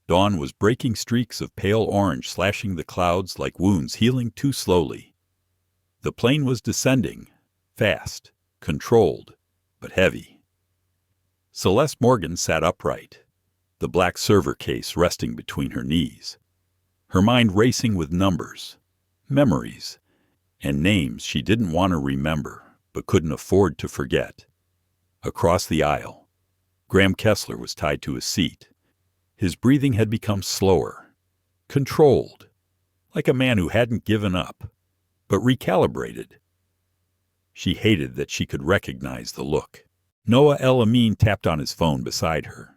Speaker 1: dawn was breaking streaks of pale orange slashing the clouds like wounds healing too slowly. The plane was descending, fast, controlled, but heavy. Celeste Morgan sat upright, the black server case resting between her knees, her mind racing with numbers, memories, and names she didn't want to remember but couldn't afford to forget. Across the aisle, Graham Kessler was tied to his seat. His breathing had become slower, controlled, like a man who hadn't given up, but recalibrated. She hated that she could recognize the look. Noah El Amin tapped on his phone beside her,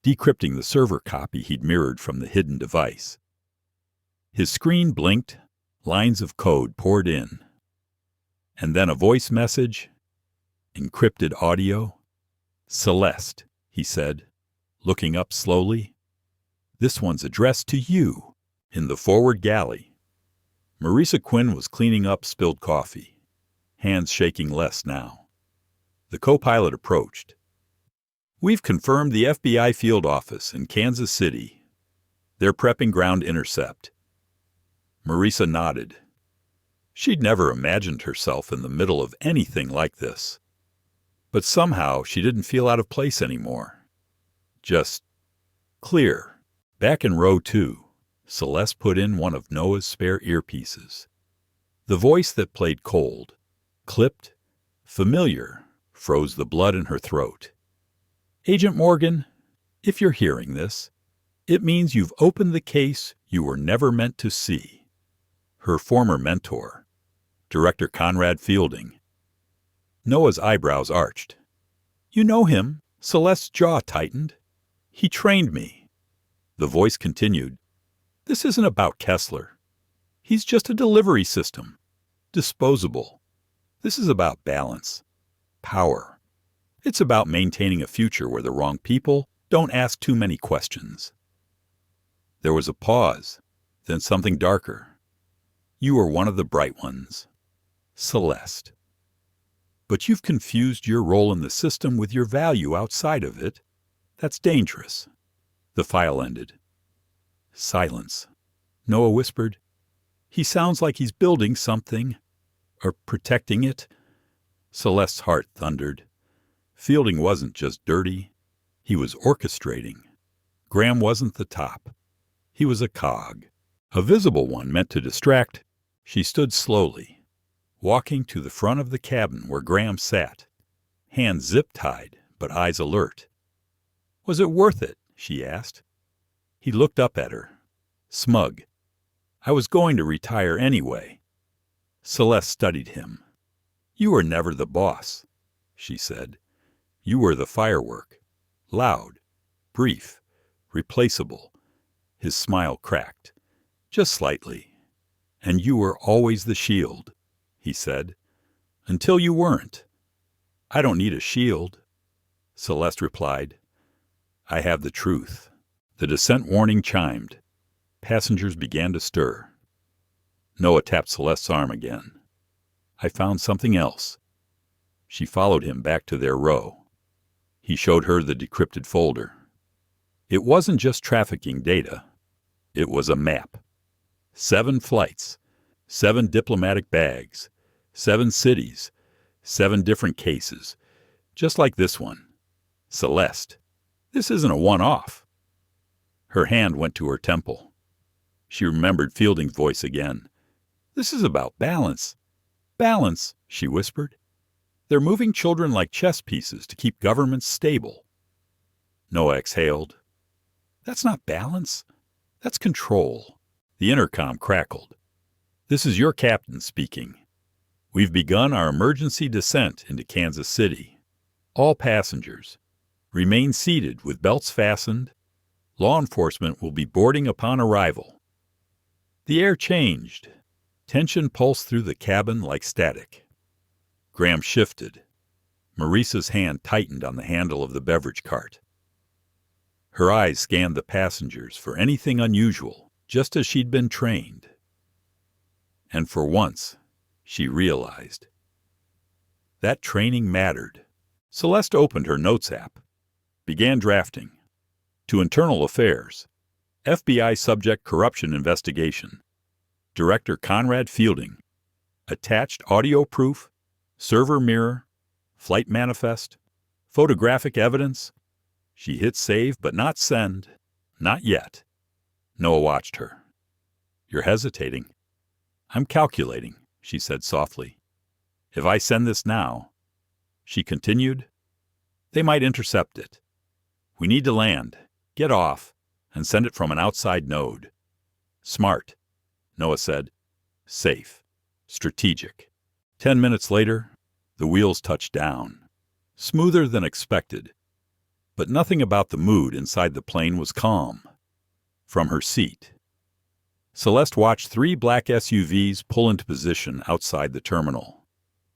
Speaker 1: decrypting the server copy he'd mirrored from the hidden device. His screen blinked, lines of code poured in. And then a voice message, encrypted audio. Celeste, he said, looking up slowly. This one's addressed to you, in the forward galley. Marisa Quinn was cleaning up spilled coffee, hands shaking less now. The co-pilot approached. We've confirmed the FBI field office in Kansas City. They're prepping ground intercept. Marisa nodded. She'd never imagined herself in the middle of anything like this. But somehow she didn't feel out of place anymore. Just clear. Back in row 2, Celeste put in one of Noah's spare earpieces. The voice that played cold, clipped, familiar, froze the blood in her throat. Agent Morgan, if you're hearing this, it means you've opened the case you were never meant to see. Her former mentor, Director Conrad Fielding. Noah's eyebrows arched. You know him. Celeste's jaw tightened. He trained me. The voice continued. This isn't about Kessler. He's just a delivery system. Disposable. This is about balance. Power. It's about maintaining a future where the wrong people don't ask too many questions. There was a pause, then something darker. You were one of the bright ones. Celeste. But you've confused your role in the system with your value outside of it. That's dangerous. The file ended. Silence. Noah whispered. He sounds like he's building something, or protecting it. Celeste's heart thundered. Fielding wasn't just dirty. He was orchestrating. Graham wasn't the top. He was a cog. A visible one meant to distract. She stood slowly, walking to the front of the cabin where Graham sat, hands zip-tied but eyes alert. Was it worth it? She asked. He looked up at her, smug. I was going to retire anyway. Celeste studied him. You were never the boss, she said. You were the firework. Loud, brief, replaceable. His smile cracked, just slightly. And you were always the shield, he said, until you weren't. I don't need a shield, Celeste replied. I have the truth. The descent warning chimed. Passengers began to stir. Noah tapped Celeste's arm again. I found something else. She followed him back to their row. He showed her the decrypted folder. It wasn't just trafficking data. It was a map. 7 flights, 7 diplomatic bags, 7 cities, 7 different cases, just like this one. Celeste, this isn't a one-off. Her hand went to her temple. She remembered Fielding's voice again. This is about balance. Balance, she whispered. They're moving children like chess pieces to keep governments stable. Noah exhaled. That's not balance. That's control. The intercom crackled. This is your captain speaking. We've begun our emergency descent into Kansas City. All passengers, remain seated with belts fastened. Law enforcement will be boarding upon arrival. The air changed. Tension pulsed through the cabin like static. Graham shifted. Maurice's hand tightened on the handle of the beverage cart. Her eyes scanned the passengers for anything unusual, just as she'd been trained. And for once, she realized. That training mattered. Celeste opened her notes app, began drafting. To Internal Affairs, FBI Subject Corruption Investigation, Director Conrad Fielding, attached audio proof, server mirror, flight manifest, photographic evidence. She hit save, but not send. Not yet. Noah watched her. You're hesitating. I'm calculating, she said softly. If I send this now, she continued, they might intercept it. We need to land, get off, and send it from an outside node. Smart, Noah said. Safe. Strategic. 10 minutes later, the wheels touched down. Smoother than expected. But nothing about the mood inside the plane was calm. From her seat, Celeste watched 3 black SUVs pull into position outside the terminal.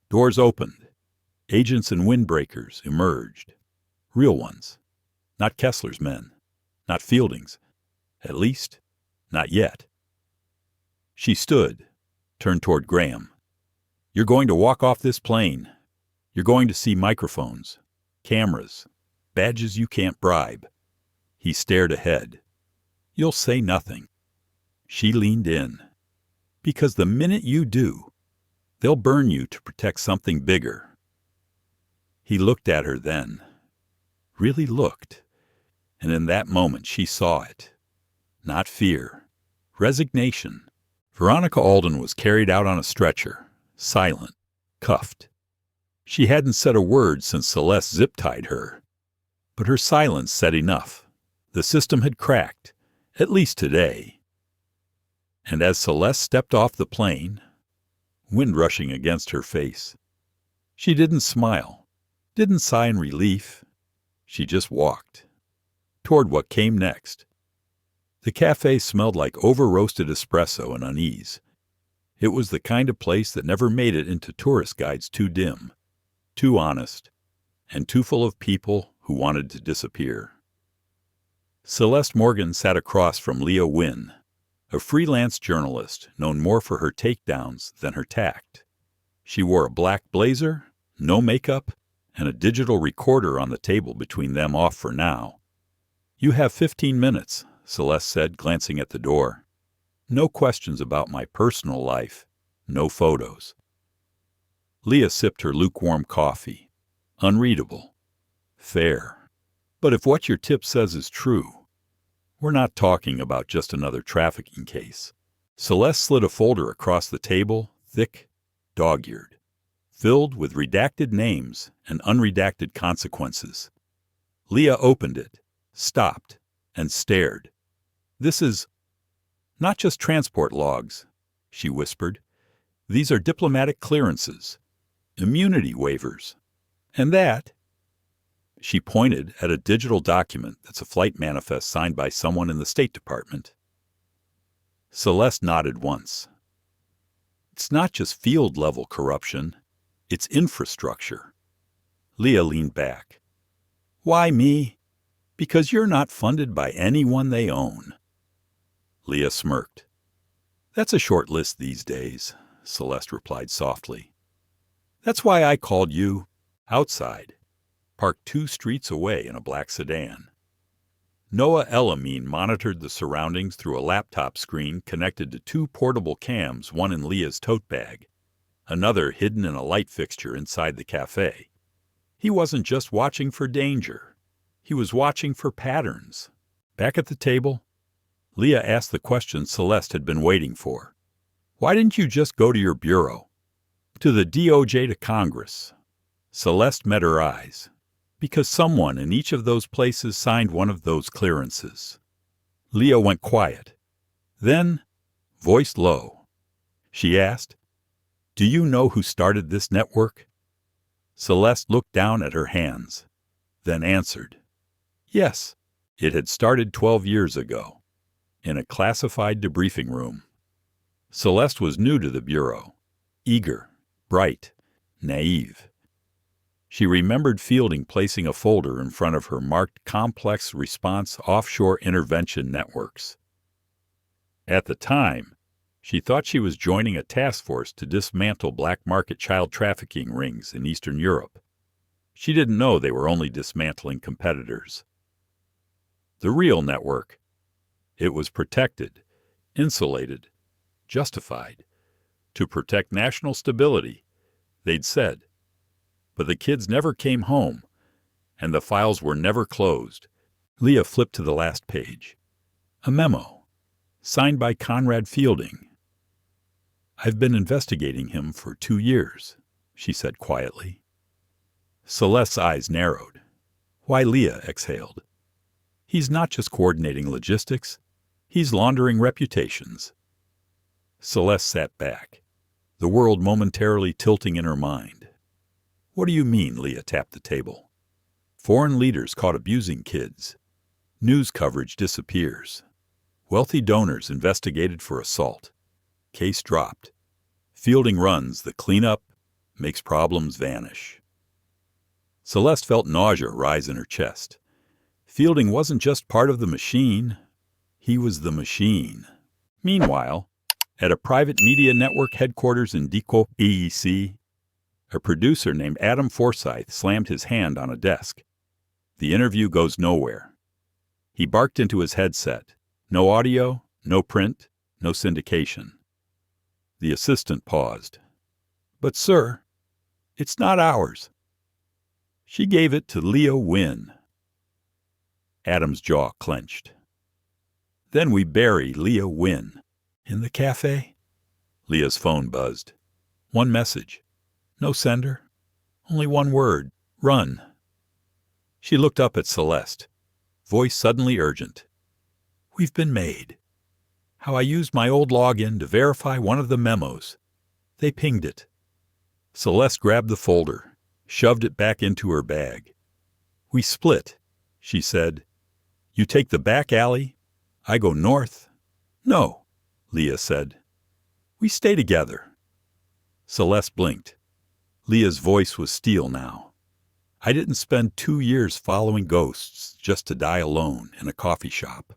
Speaker 1: Doors opened. Agents and windbreakers emerged. Real ones. Not Kessler's men. Not Fielding's. At least, not yet. She stood, turned toward Graham. You're going to walk off this plane. You're going to see microphones, cameras, badges you can't bribe. He stared ahead. You'll say nothing. She leaned in. Because the minute you do, they'll burn you to protect something bigger. He looked at her then. Really looked. And in that moment she saw it. Not fear. Resignation. Veronica Alden was carried out on a stretcher, silent, cuffed. She hadn't said a word since Celeste zip-tied her. But her silence said enough. The system had cracked, at least today. And as Celeste stepped off the plane, wind rushing against her face, she didn't smile, didn't sigh in relief. She just walked toward what came next. The cafe smelled like over-roasted espresso and unease. It was the kind of place that never made it into tourist guides too dim, too honest, and too full of people who wanted to disappear. Celeste Morgan sat across from Leah Wynn, a freelance journalist known more for her takedowns than her tact. She wore a black blazer, no makeup, and a digital recorder on the table between them off for now. You have 15 minutes, Celeste said, glancing at the door. No questions about my personal life, no photos. Leah sipped her lukewarm coffee. Unreadable. Fair. But if what your tip says is true, we're not talking about just another trafficking case. Celeste slid a folder across the table, thick, dog-eared, filled with redacted names and unredacted consequences. Leah opened it, stopped, and stared. This is not just transport logs, she whispered. These are diplomatic clearances, immunity waivers. And that, she pointed at a digital document that's a flight manifest signed by someone in the State Department. Celeste nodded once. It's not just field-level corruption, it's infrastructure. Leah leaned back. Why me? Because you're not funded by anyone they own. Leah smirked. That's a short list these days, Celeste replied softly. That's why I called you outside, parked 2 streets away in a black sedan. Noah Elamine monitored the surroundings through a laptop screen connected to 2 portable cams, one in Leah's tote bag, another hidden in a light fixture inside the cafe. He wasn't just watching for danger. He was watching for patterns. Back at the table, Leah asked the question Celeste had been waiting for. Why didn't you just go to your bureau? To the DOJ, to Congress? Celeste met her eyes. Because someone in each of those places signed one of those clearances. Leah went quiet. Then, voice low, she asked, Do you know who started this network? Celeste looked down at her hands, then answered, Yes, it had started 12 years ago, in a classified debriefing room. Celeste was new to the bureau, eager, bright, naive. She remembered Fielding placing a folder in front of her marked Complex Response Offshore Intervention Networks. At the time, she thought she was joining a task force to dismantle black market child trafficking rings in Eastern Europe. She didn't know they were only dismantling competitors. The real network. It was protected, insulated, justified, to protect national stability, they'd said. But the kids never came home, and the files were never closed. Leah flipped to the last page. A memo, signed by Conrad Fielding. I've been investigating him for 2 years, she said quietly. Celeste's eyes narrowed. Why, Leah exhaled. He's not just coordinating logistics, he's laundering reputations. Celeste sat back, the world momentarily tilting in her mind. What do you mean? Leah tapped the table. Foreign leaders caught abusing kids. News coverage disappears. Wealthy donors investigated for assault. Case dropped. Fielding runs the cleanup, makes problems vanish. Celeste felt nausea rise in her chest. Fielding wasn't just part of the machine. He was the machine. Meanwhile, at a private media network headquarters in Deco, EEC, a producer named Adam Forsyth slammed his hand on a desk. The interview goes nowhere. He barked into his headset. No audio, no print, no syndication. The assistant paused. But sir, it's not ours. She gave it to Leah Wynn. Adam's jaw clenched. Then we bury Leah Wynn. In the cafe? Leah's phone buzzed. One message. No sender. Only one word. Run. She looked up at Celeste, voice suddenly urgent. We've been made. How I used my old login to verify one of the memos. They pinged it. Celeste grabbed the folder, shoved it back into her bag. We split, she said. You take the back alley, I go north. No, Leah said. We stay together. Celeste blinked. Leah's voice was steel now. I didn't spend 2 years following ghosts just to die alone in a coffee shop.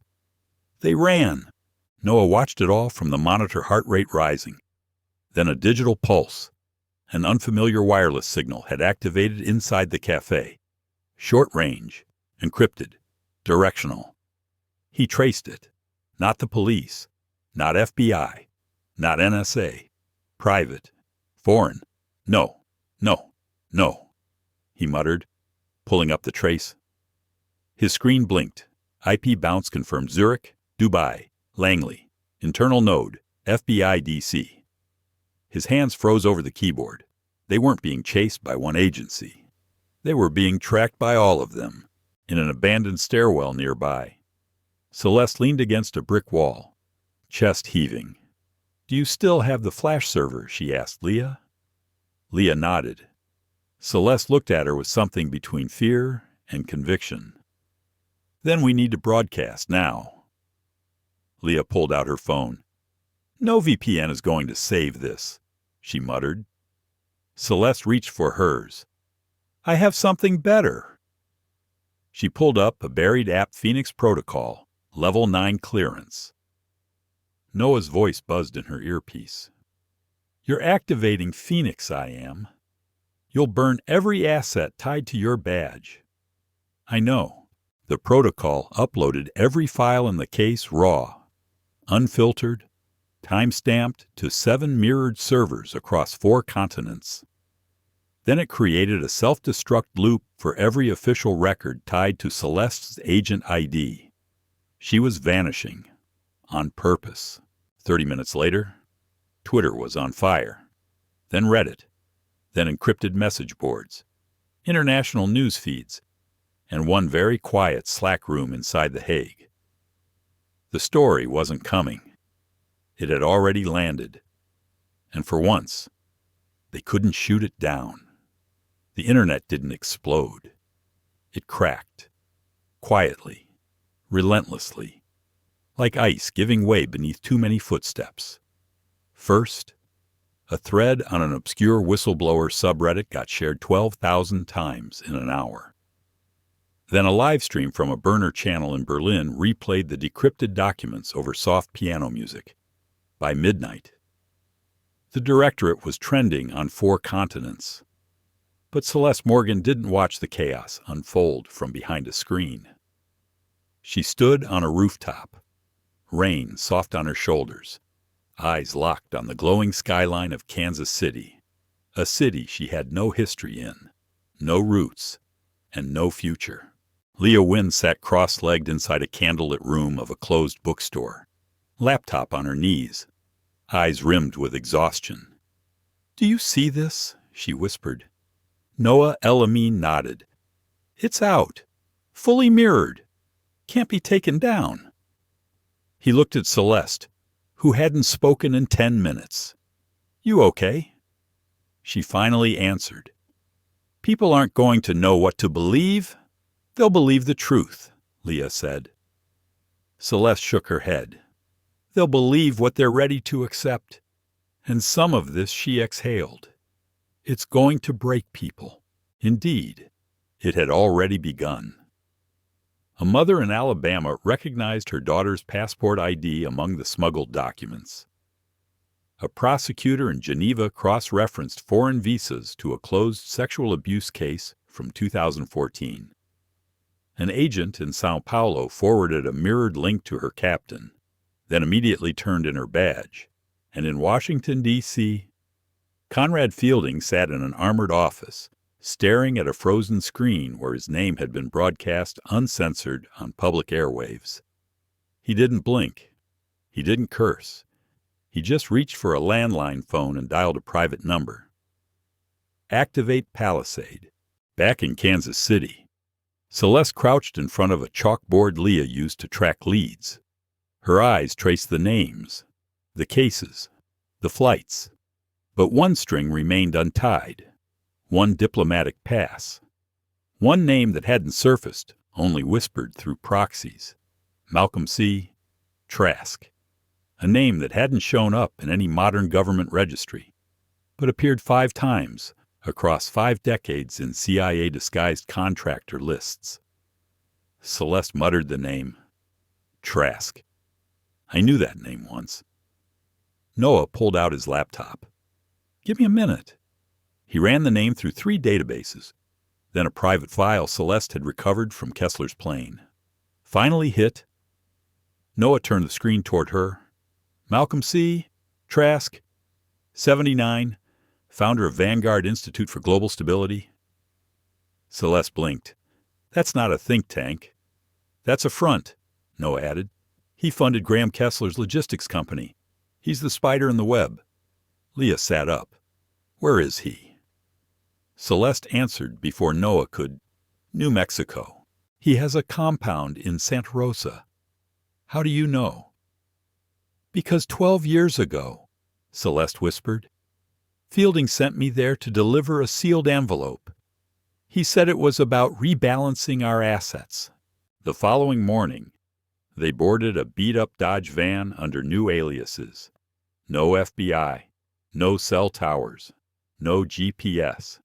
Speaker 1: They ran. Noah watched it all from the monitor, heart rate rising. Then a digital pulse. An unfamiliar wireless signal had activated inside the cafe. Short range, encrypted, directional. He traced it. Not the police, not FBI, not NSA. Private, foreign. No, no, no, he muttered, pulling up the trace. His screen blinked. IP bounce confirmed Zurich, Dubai, Langley, internal node, FBI DC. His hands froze over the keyboard. They weren't being chased by one agency. They were being tracked by all of them, in an abandoned stairwell nearby. Celeste leaned against a brick wall, chest heaving. Do you still have the flash server? She asked Leah. Leah nodded. Celeste looked at her with something between fear and conviction. Then we need to broadcast now. Leah pulled out her phone. No VPN is going to save this. she muttered. Celeste reached for hers. I have something better. She pulled up a buried app Phoenix Protocol, Level 9 clearance. Noah's voice buzzed in her earpiece. You're activating Phoenix, I am. You'll burn every asset tied to your badge. I know. The protocol uploaded every file in the case raw, unfiltered, time-stamped to 7 mirrored servers across 4 continents. Then it created a self-destruct loop for every official record tied to Celeste's agent ID. She was vanishing, on purpose. 30 minutes later, Twitter was on fire. Then Reddit. Then encrypted message boards, international news feeds, and one very quiet Slack room inside The Hague. The story wasn't coming. It had already landed. And for once, they couldn't shoot it down. The internet didn't explode. It cracked. Quietly. Relentlessly. Like ice giving way beneath too many footsteps. First, a thread on an obscure whistleblower subreddit got shared 12,000 times in an hour. Then a live stream from a burner channel in Berlin replayed the decrypted documents over soft piano music. By midnight, the directorate was trending on 4 continents. But Celeste Morgan didn't watch the chaos unfold from behind a screen. She stood on a rooftop, rain soft on her shoulders, eyes locked on the glowing skyline of Kansas City, a city she had no history in, no roots, and no future. Leah Wynn sat cross-legged inside a candlelit room of a closed bookstore, laptop on her knees, eyes rimmed with exhaustion. Do you see this? She whispered. Noah El-Amin nodded. It's out. Fully mirrored. Can't be taken down. He looked at Celeste, who hadn't spoken in 10 minutes. You okay? She finally answered. People aren't going to know what to believe. They'll believe the truth, Leah said. Celeste shook her head. They'll believe what they're ready to accept. And some of this she exhaled. It's going to break people. Indeed, it had already begun. A mother in Alabama recognized her daughter's passport ID among the smuggled documents. A prosecutor in Geneva cross-referenced foreign visas to a closed sexual abuse case from 2014. An agent in Sao Paulo forwarded a mirrored link to her captain, then immediately turned in her badge. And in Washington, D.C., Conrad Fielding sat in an armored office, staring at a frozen screen where his name had been broadcast uncensored on public airwaves. He didn't blink. He didn't curse. He just reached for a landline phone and dialed a private number. Activate Palisade. Back in Kansas City, Celeste crouched in front of a chalkboard Leah used to track leads. Her eyes traced the names, the cases, the flights. But one string remained untied. One diplomatic pass. One name that hadn't surfaced, only whispered through proxies. Malcolm C. Trask. A name that hadn't shown up in any modern government registry, but appeared 5 times across 5 decades in CIA-disguised contractor lists. Celeste muttered the name. Trask. I knew that name once. Noah pulled out his laptop. Give me a minute. He ran the name through 3 databases, then a private file Celeste had recovered from Kessler's plane. Finally hit. Noah turned the screen toward her. Malcolm C. Trask, 79, founder of Vanguard Institute for Global Stability. Celeste blinked. That's not a think tank. That's a front, Noah added. He funded Graham Kessler's logistics company. He's the spider in the web. Leah sat up. Where is he? Celeste answered before Noah could. New Mexico. He has a compound in Santa Rosa. How do you know? Because 12 years ago, Celeste whispered, Fielding sent me there to deliver a sealed envelope. He said it was about rebalancing our assets. The following morning, they boarded a beat-up Dodge van under new aliases. No FBI, No cell towers. No GPS.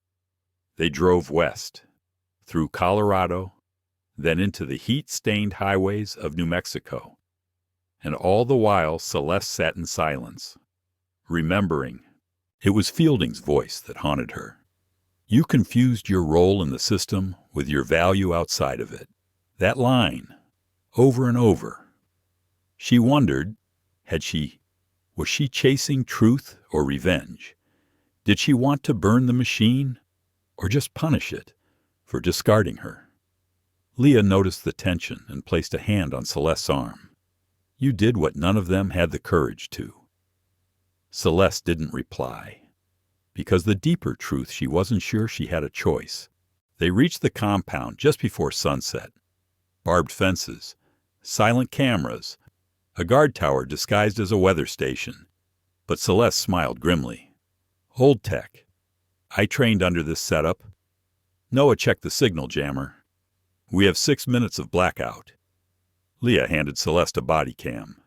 Speaker 1: They drove west, through Colorado, then into the heat-stained highways of New Mexico. And all the while Celeste sat in silence, remembering. It was Fielding's voice that haunted her. You confused your role in the system with your value outside of it. That line, over and over. She wondered, was she chasing truth or revenge? Did she want to burn the machine or just punish it for discarding her? Leah noticed the tension and placed a hand on Celeste's arm. You did what none of them had the courage to. Celeste didn't reply, because the deeper truth she wasn't sure she had a choice. They reached the compound just before sunset. Barbed fences, silent cameras, a guard tower disguised as a weather station. But Celeste smiled grimly. Old tech. I trained under this setup. Noah checked the signal jammer. We have 6 minutes of blackout. Leah handed Celeste a body cam.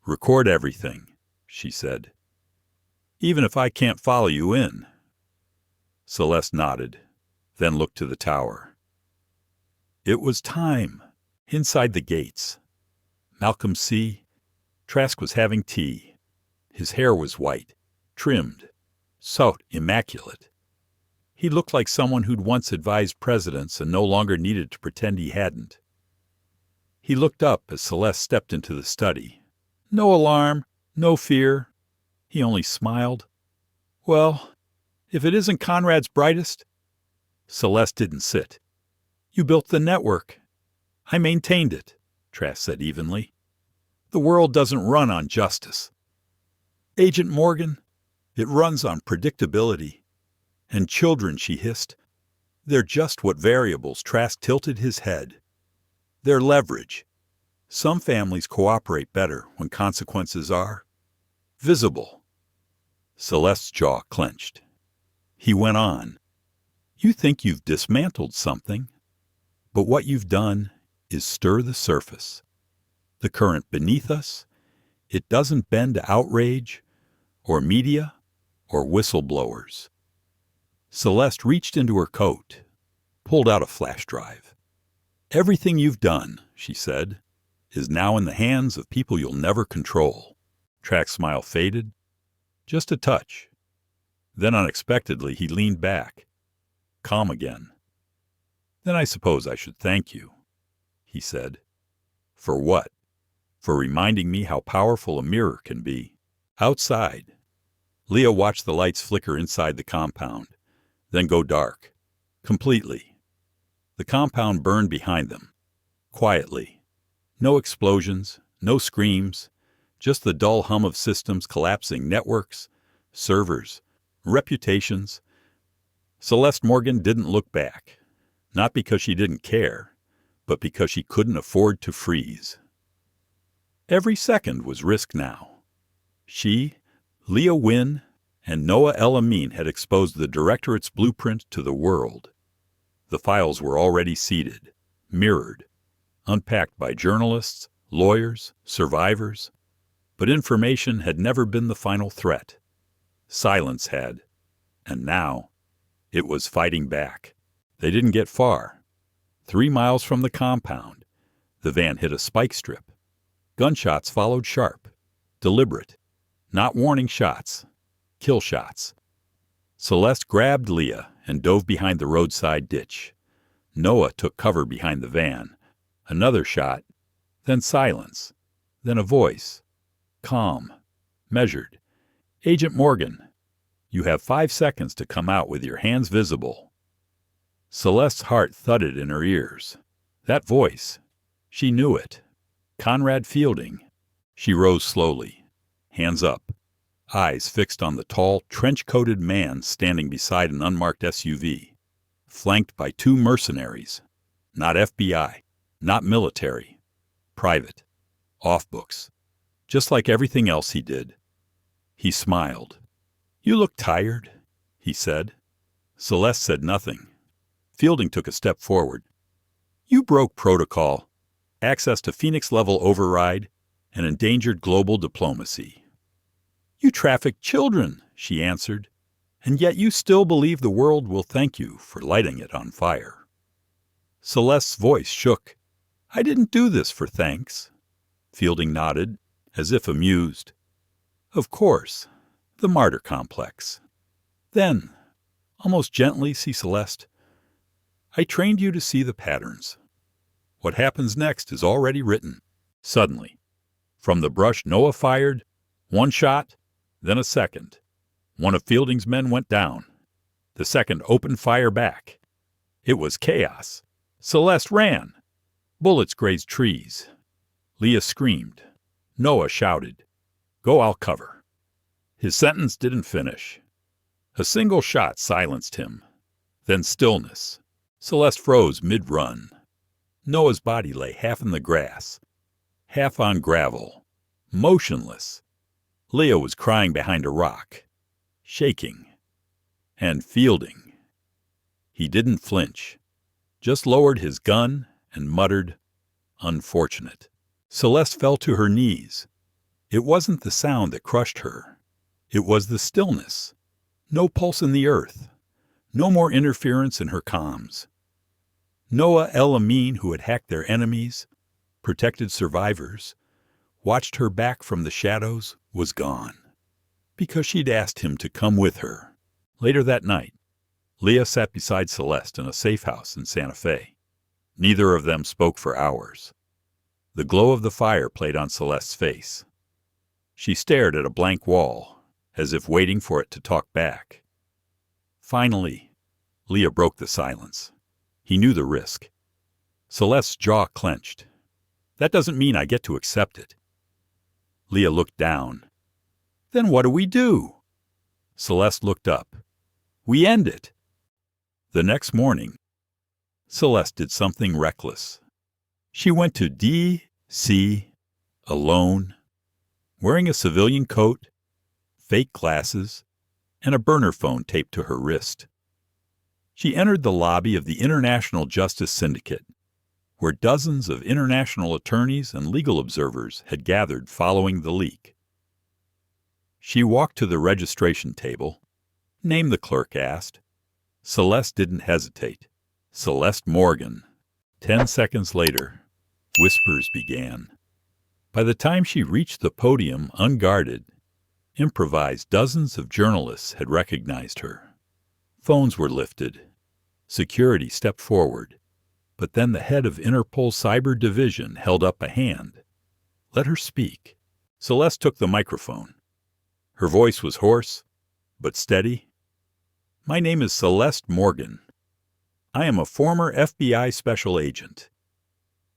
Speaker 1: Record everything, she said. Even if I can't follow you in. Celeste nodded, then looked to the tower. It was time. Inside the gates. Malcolm C. Trask was having tea. His hair was white, trimmed, so immaculate. He looked like someone who'd once advised presidents and no longer needed to pretend he hadn't. He looked up as Celeste stepped into the study. No alarm, no fear. He only smiled. Well, if it isn't Conrad's brightest. Celeste didn't sit. You built the network. I maintained it, Trask said evenly. The world doesn't run on justice. Agent Morgan, it runs on predictability. And children, she hissed. They're just what variables. Trask tilted his head. They're leverage. Some families cooperate better when consequences are visible. Celeste's jaw clenched. He went on. You think you've dismantled something, but what you've done is stir the surface. The current beneath us, it doesn't bend to outrage or media or whistleblowers. Celeste reached into her coat, pulled out a flash drive. Everything you've done, she said, is now in the hands of people you'll never control. Trask's smile faded, just a touch. Then unexpectedly he leaned back, calm again. Then I suppose I should thank you, he said. For what? For reminding me how powerful a mirror can be. Outside, Leah watched the lights flicker inside the compound, then go dark, completely. The compound burned behind them, quietly. No explosions, no screams, just the dull hum of systems collapsing, networks, servers, reputations. Celeste Morgan didn't look back, not because she didn't care, but because she couldn't afford to freeze. Every second was risk now. She, Leah Wynn, and Noah El-Amin had exposed the Directorate's blueprint to the world. The files were already seeded, mirrored, unpacked by journalists, lawyers, survivors. But information had never been the final threat. Silence had. And now, it was fighting back. They didn't get far. 3 miles from the compound, the van hit a spike strip. Gunshots followed sharp, deliberate, not warning shots, kill shots. Celeste grabbed Leah and dove behind the roadside ditch. Noah took cover behind the van. Another shot, then silence, then a voice. Calm, measured. Agent Morgan, you have 5 seconds to come out with your hands visible. Celeste's heart thudded in her ears. That voice, she knew it. Conrad Fielding. She rose slowly, hands up, eyes fixed on the tall, trench-coated man standing beside an unmarked SUV, flanked by 2 mercenaries. Not FBI, not military, private, off-books. Just like everything else he did. He smiled. You look tired, he said. Celeste said nothing. Fielding took a step forward. You broke protocol, access to Phoenix-level override, and endangered global diplomacy. You trafficked children, she answered, "and yet you still believe the world will thank you for lighting it on fire." Celeste's voice shook. "I didn't do this for thanks." Fielding nodded, as if amused. "Of course, the martyr complex." Then, almost gently, see Celeste, "I trained you to see the patterns. What happens next is already written." Suddenly, from the brush Noah fired, one shot, then a second. One of Fielding's men went down. The second opened fire back. It was chaos. Celeste ran. Bullets grazed trees. Leah screamed. Noah shouted, "Go, I'll cover." His sentence didn't finish. A single shot silenced him. Then stillness. Celeste froze mid-run. Noah's body lay half in the grass, half on gravel, motionless. Leah was crying behind a rock, shaking. And Fielding. He didn't flinch, just lowered his gun and muttered, "Unfortunate." Celeste fell to her knees. It wasn't the sound that crushed her. It was the stillness. No pulse in the earth. No more interference in her comms. Noah El Amin, who had hacked their enemies, protected survivors, watched her back from the shadows, was gone. Because she'd asked him to come with her. Later that night, Leah sat beside Celeste in a safe house in Santa Fe. Neither of them spoke for hours. The glow of the fire played on Celeste's face. She stared at a blank wall, as if waiting for it to talk back. Finally, Leah broke the silence. He knew the risk. Celeste's jaw clenched. "That doesn't mean I get to accept it." Leah looked down. "Then what do we do?" Celeste looked up. "We end it." The next morning, Celeste did something reckless. She went to D.C. alone, wearing a civilian coat, fake glasses, and a burner phone taped to her wrist. She entered the lobby of the International Justice Syndicate, where dozens of international attorneys and legal observers had gathered following the leak. She walked to the registration table. "Name," the clerk asked. Celeste didn't hesitate. "Celeste Morgan." 10 seconds later, whispers began. By the time she reached the podium unguarded, improvised, dozens of journalists had recognized her. Phones were lifted. Security stepped forward. But then the head of Interpol's Cyber Division held up a hand. "Let her speak." Celeste took the microphone. Her voice was hoarse, but steady. "My name is Celeste Morgan. I am a former FBI special agent.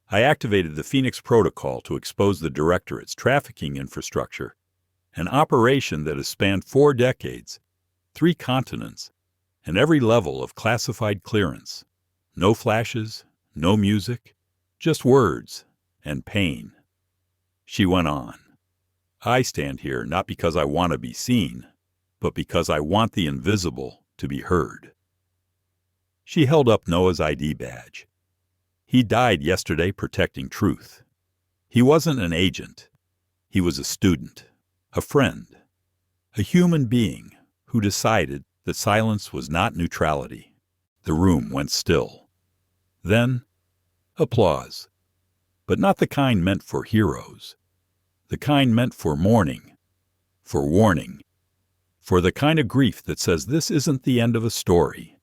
Speaker 1: I activated the Phoenix Protocol to expose the Directorate's trafficking infrastructure, an operation that has spanned 4 decades, 3 continents, and every level of classified clearance. No flashes, no music, just words and pain." She went on. "I stand here not because I want to be seen, but because I want the invisible to be heard." She held up Noah's ID badge. He died yesterday protecting truth. He wasn't an agent. He was a student, a friend, a human being who decided that silence was not neutrality. The room went still. Then, applause. But not the kind meant for heroes. The kind meant for mourning, for warning, for the kind of grief that says this isn't the end of a story,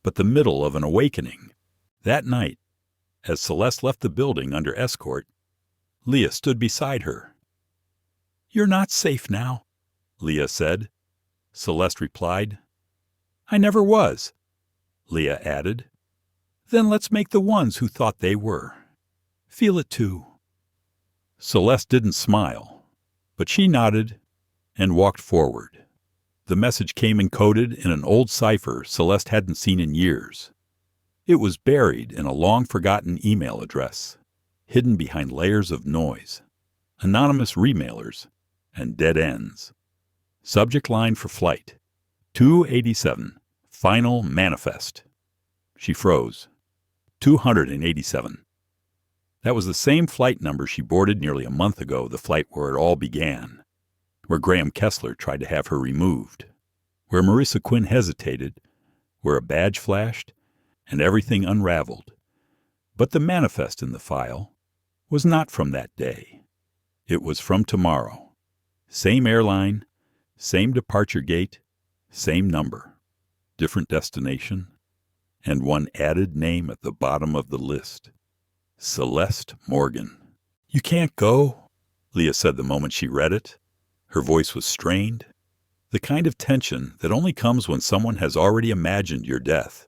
Speaker 1: but the middle of an awakening. That night, as Celeste left the building under escort, Leah stood beside her. "You're not safe now," Leah said. Celeste replied, "I never was." Leah added, "Then let's make the ones who thought they were. Feel it too." Celeste didn't smile, but she nodded and walked forward. The message came encoded in an old cipher Celeste hadn't seen in years. It was buried in a long-forgotten email address, hidden behind layers of noise, anonymous remailers, and dead ends. Subject line for flight: 287, final manifest. She froze. 287. That was the same flight number she boarded nearly a month ago, the flight where it all began. where Graham Kessler tried to have her removed, where Marissa Quinn hesitated, where a badge flashed, and everything unraveled. But the manifest in the file was not from that day. It was from tomorrow. Same airline, same departure gate, same number, different destination, and one added name at the bottom of the list. Celeste Morgan. "You can't go," Leah said the moment she read it. Her voice was strained, the kind of tension that only comes when someone has already imagined your death.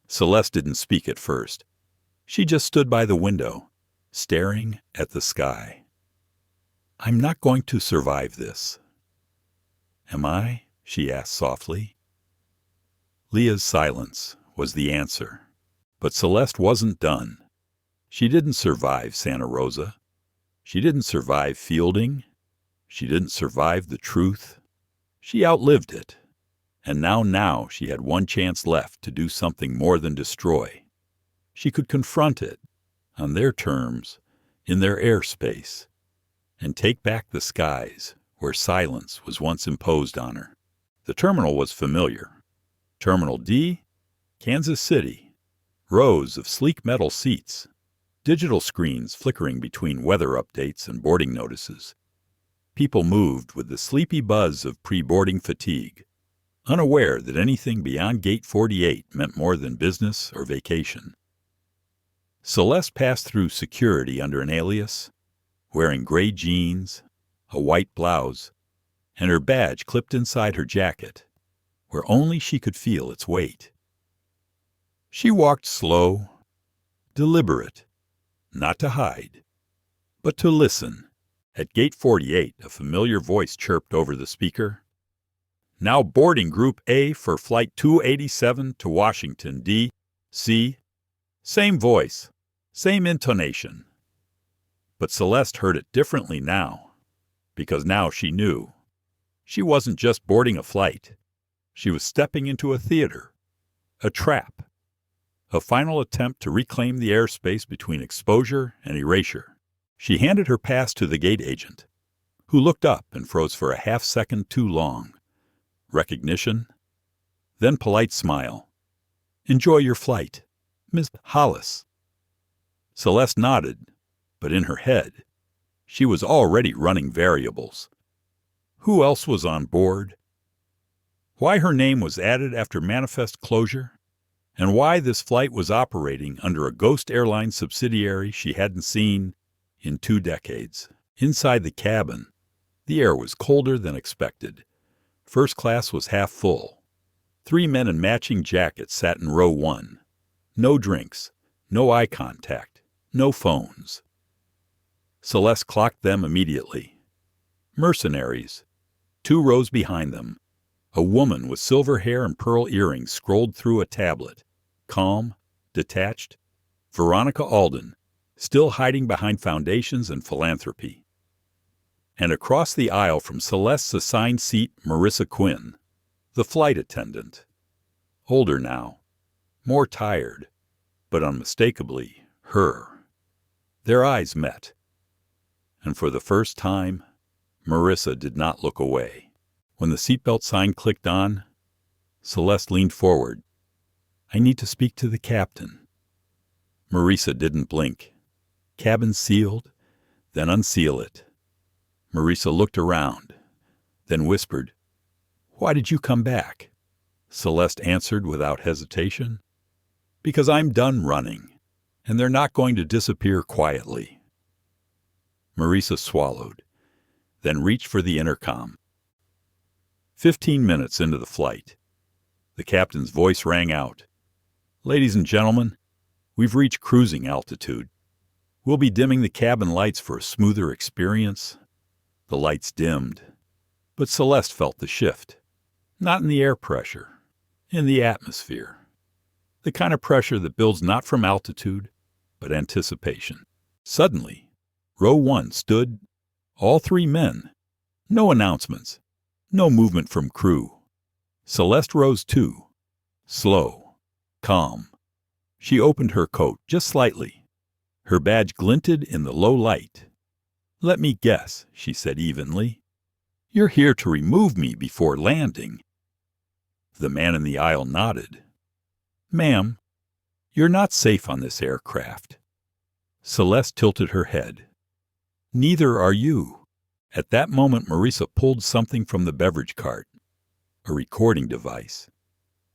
Speaker 1: Celeste didn't speak at first. She just stood by the window, staring at the sky. "I'm not going to survive this." "Am I?" she asked softly. Leah's silence was the answer. But Celeste wasn't done. She didn't survive Santa Rosa. She didn't survive Fielding. She didn't survive the truth. She outlived it. And now she had one chance left to do something more than destroy. She could confront it, on their terms, in their airspace, and take back the skies where silence was once imposed on her. The terminal was familiar. Terminal D, Kansas City. Rows of sleek metal seats. Digital screens flickering between weather updates and boarding notices. People moved with the sleepy buzz of pre-boarding fatigue, unaware that anything beyond Gate 48 meant more than business or vacation. Celeste passed through security under an alias, wearing gray jeans, a white blouse, and her badge clipped inside her jacket, where only she could feel its weight. She walked slow, deliberate, not to hide, but to listen. At Gate 48, a familiar voice chirped over the speaker. "Now boarding Group A for Flight 287 to Washington, D.C." Same voice, same intonation. But Celeste heard it differently now, because now she knew. She wasn't just boarding a flight. She was stepping into a theater, a trap, a final attempt to reclaim the airspace between exposure and erasure. She handed her pass to the gate agent, who looked up and froze for a half-second too long. Recognition, then polite smile. "Enjoy your flight, Miss Hollis." Celeste nodded, but in her head, she was already running variables. Who else was on board? Why her name was added after manifest closure? And why this flight was operating under a ghost airline subsidiary she hadn't seen in 2 decades. Inside the cabin, the air was colder than expected. First class was half full. 3 men in matching jackets sat in row 1. No drinks, no eye contact, no phones. Celeste clocked them immediately. Mercenaries. 2 rows behind them. A woman with silver hair and pearl earrings scrolled through a tablet. Calm, detached. Veronica Alden, still hiding behind foundations and philanthropy. And across the aisle from Celeste's assigned seat, Marissa Quinn, the flight attendant. Older now, more tired, but unmistakably her. Their eyes met. And for the first time, Marissa did not look away. When the seatbelt sign clicked on, Celeste leaned forward. "I need to speak to the captain." Marissa didn't blink. Cabin sealed, then unseal it. Marissa looked around, then whispered, "Why did you come back?" Celeste answered without hesitation, "Because I'm done running, and they're not going to disappear quietly." Marissa swallowed, then reached for the intercom. 15 minutes into the flight, the captain's voice rang out. "Ladies and gentlemen, we've reached cruising altitude. We'll be dimming the cabin lights for a smoother experience." The lights dimmed, but Celeste felt the shift. Not in the air pressure, in the atmosphere. The kind of pressure that builds not from altitude, but anticipation. Suddenly, row 1 stood, all 3 men. No announcements, no movement from crew. Celeste rose too, slow, calm. She opened her coat just slightly. Her badge glinted in the low light. "Let me guess," she said evenly. You're here to remove me before landing." The man in the aisle nodded. "Ma'am, you're not safe on this aircraft." Celeste tilted her head. "Neither are you." At that moment, Marisa pulled something from the beverage cart, a recording device.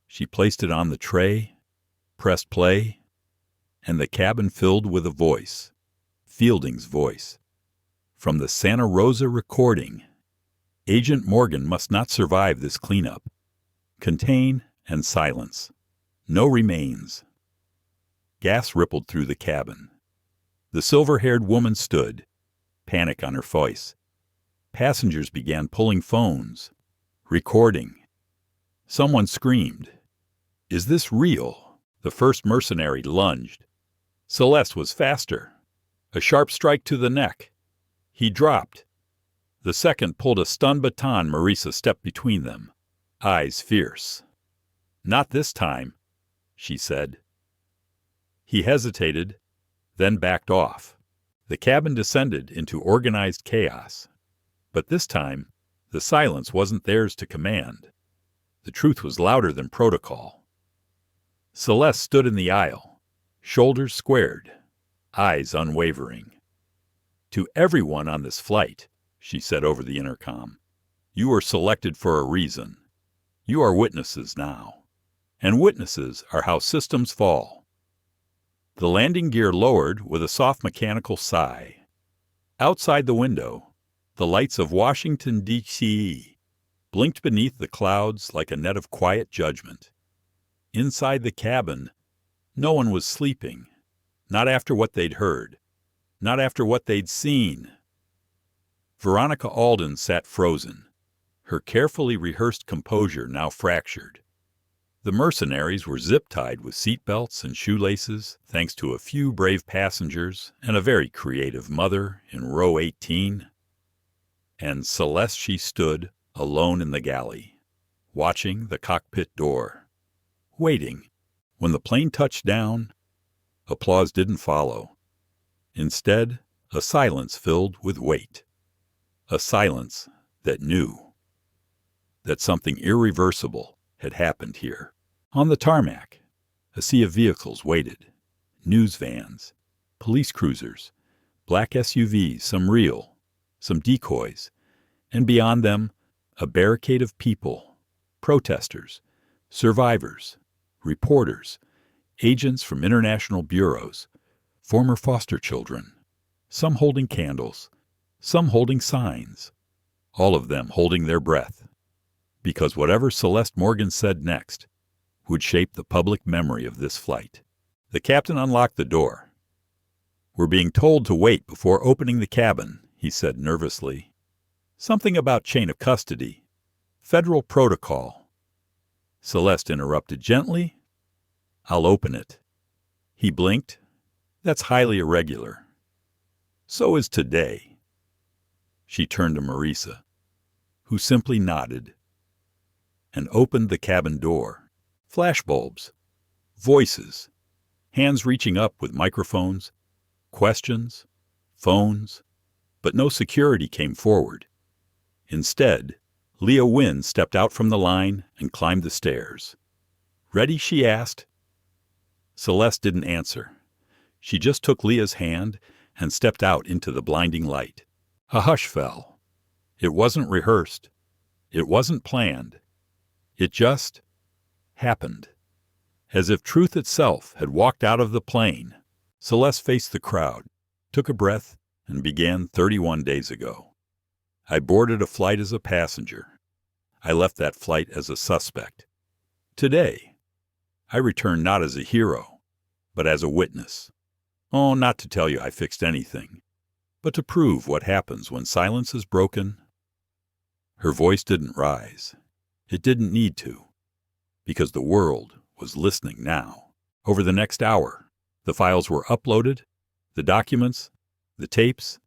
Speaker 1: She placed it on the tray, pressed play, and the cabin filled with a voice, Fielding's voice. From the Santa Rosa recording, "Agent Morgan must not survive this cleanup. Contain and silence. No remains." Gas rippled through the cabin. The silver-haired woman stood, panic on her voice. Passengers began pulling phones, recording. Someone screamed, "Is this real?" The first mercenary lunged. Celeste was faster. A sharp strike to the neck. He dropped. The second pulled a stun baton. Marisa stepped between them, eyes fierce. "Not this time," she said. He hesitated, then backed off. The cabin descended into organized chaos. But this time, the silence wasn't theirs to command. The truth was louder than protocol. Celeste stood in the aisle, shoulders squared, eyes unwavering. "To everyone on this flight," she said over the intercom, "you were selected for a reason. You are witnesses now. And witnesses are how systems fall." The landing gear lowered with a soft mechanical sigh. Outside the window, the lights of Washington, D.C. blinked beneath the clouds like a net of quiet judgment. Inside the cabin, no one was sleeping. Not after what they'd heard. Not after what they'd seen. Veronica Alden sat frozen, her carefully rehearsed composure now fractured. The mercenaries were zip-tied with seatbelts and shoelaces, thanks to a few brave passengers and a very creative mother in row 18. And Celeste, she stood, alone in the galley, watching the cockpit door, waiting. When the plane touched down, applause didn't follow. Instead, a silence filled with weight. A silence that knew that something irreversible had happened here. On the tarmac, a sea of vehicles waited. News vans, police cruisers, black SUVs, some real, some decoys, and beyond them, a barricade of people, protesters, survivors, reporters, agents from international bureaus, former foster children, some holding candles, some holding signs, all of them holding their breath, because whatever Celeste Morgan said next would shape the public memory of this flight. The captain unlocked the door. "We're being told to wait before opening the cabin," he said nervously. "Something about chain of custody. Federal protocol." Celeste interrupted gently. "I'll open it." He blinked. "That's highly irregular." "So is today." She turned to Marisa, who simply nodded, and opened the cabin door. Flashbulbs, voices, hands reaching up with microphones, questions, phones, but no security came forward. Instead, Leah Wynne stepped out from the line and climbed the stairs. "Ready?" she asked. Celeste didn't answer. She just took Leah's hand and stepped out into the blinding light. A hush fell. It wasn't rehearsed. It wasn't planned. It just happened. As if truth itself had walked out of the plane, Celeste faced the crowd, took a breath, and began 31 days ago. "I boarded a flight as a passenger. I left that flight as a suspect. Today, I return not as a hero, but as a witness. Oh, not to tell you I fixed anything, but to prove what happens when silence is broken." Her voice didn't rise. It didn't need to, because the world was listening now. Over the next hour, the files were uploaded, the documents, the tapes,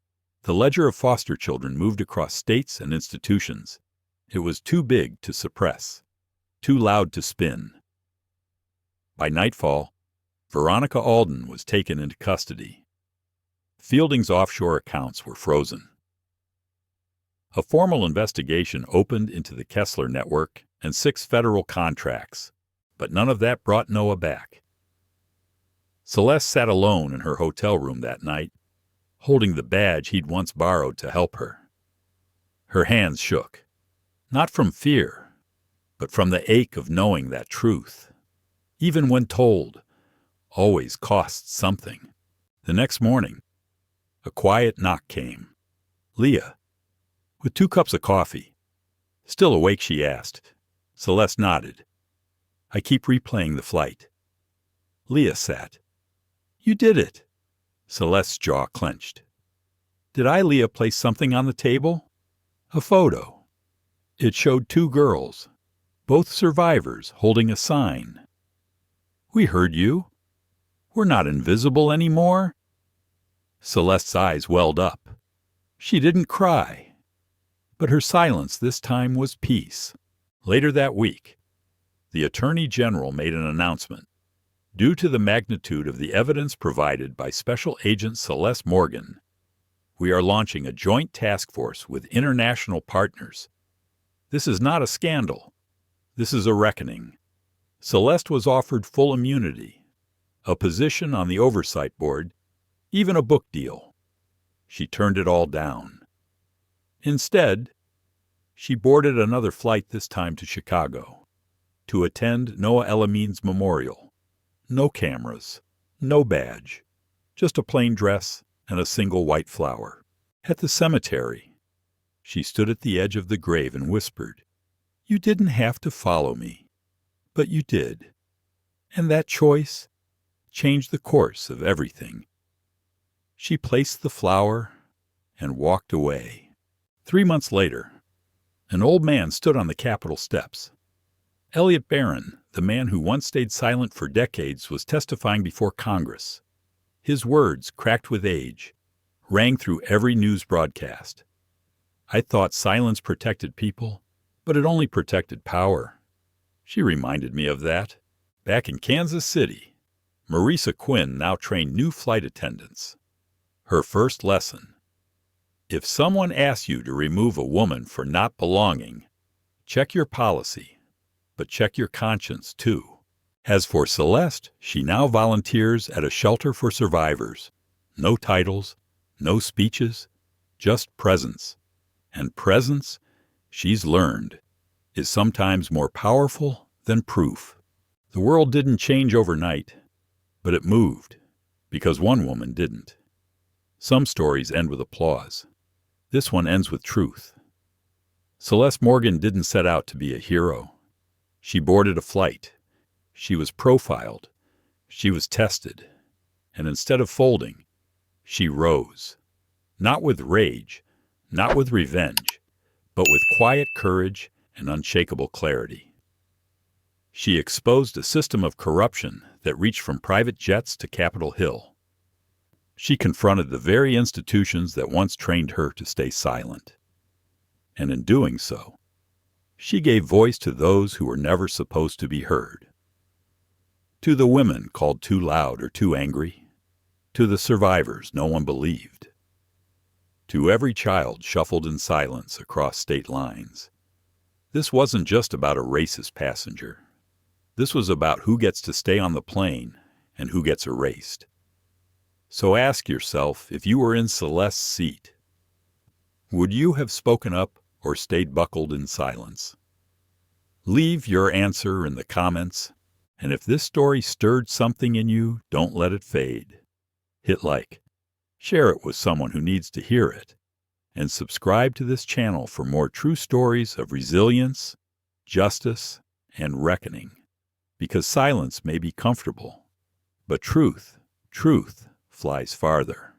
Speaker 1: the ledger of foster children moved across states and institutions. It was too big to suppress, too loud to spin. By nightfall, Veronica Alden was taken into custody. Fielding's offshore accounts were frozen. A formal investigation opened into the Kessler network and 6 federal contracts, but none of that brought Noah back. Celeste sat alone in her hotel room that night, holding the badge he'd once borrowed to help her. Her hands shook, not from fear, but from the ache of knowing that truth, even when told, always costs something. The next morning, a quiet knock came. Leah, with 2 cups of coffee. Still awake, she asked. Celeste nodded. I keep replaying the flight. Leah sat. You did it. Celeste's jaw clenched. Did I, Leah, place something on the table? A photo. It showed 2 girls, both survivors, holding a sign. We heard you. We're not invisible anymore. Celeste's eyes welled up. She didn't cry, but her silence this time was peace. Later that week, the Attorney General made an announcement. Due to the magnitude of the evidence provided by Special Agent Celeste Morgan, we are launching a joint task force with international partners. This is not a scandal. This is a reckoning. Celeste was offered full immunity, a position on the oversight board, even a book deal. She turned it all down. Instead, she boarded another flight, this time to Chicago, to attend Noah Elamine's memorial. No cameras, no badge, just a plain dress and a single white flower. At the cemetery, she stood at the edge of the grave and whispered, You didn't have to follow me, but you did. And that choice changed the course of everything. She placed the flower and walked away. 3 months later, an old man stood on the Capitol steps. Elliot Barron, the man who once stayed silent for decades, was testifying before Congress. His words, cracked with age, rang through every news broadcast. I thought silence protected people, but it only protected power. She reminded me of that. Back in Kansas City, Marisa Quinn now trained new flight attendants. Her first lesson: if someone asks you to remove a woman for not belonging, check your policy, but check your conscience too. As for Celeste, she now volunteers at a shelter for survivors. No titles, no speeches, just presence. And presence, she's learned, is sometimes more powerful than proof. The world didn't change overnight, but it moved, because one woman didn't. Some stories end with applause. This one ends with truth. Celeste Morgan didn't set out to be a hero. She boarded a flight. She was profiled. She was tested. And instead of folding, she rose. Not with rage, not with revenge, but with quiet courage and unshakable clarity. She exposed a system of corruption that reached from private jets to Capitol Hill. She confronted the very institutions that once trained her to stay silent. And in doing so, she gave voice to those who were never supposed to be heard. To the women called too loud or too angry. To the survivors no one believed. To every child shuffled in silence across state lines. This wasn't just about a racist passenger. This was about who gets to stay on the plane and who gets erased. So ask yourself, if you were in Celeste's seat, would you have spoken up or stayed buckled in silence? Leave your answer in the comments, and if this story stirred something in you, don't let it fade. Hit like, share it with someone who needs to hear it, and subscribe to this channel for more true stories of resilience, justice, and reckoning. Because silence may be comfortable, but truth flies farther.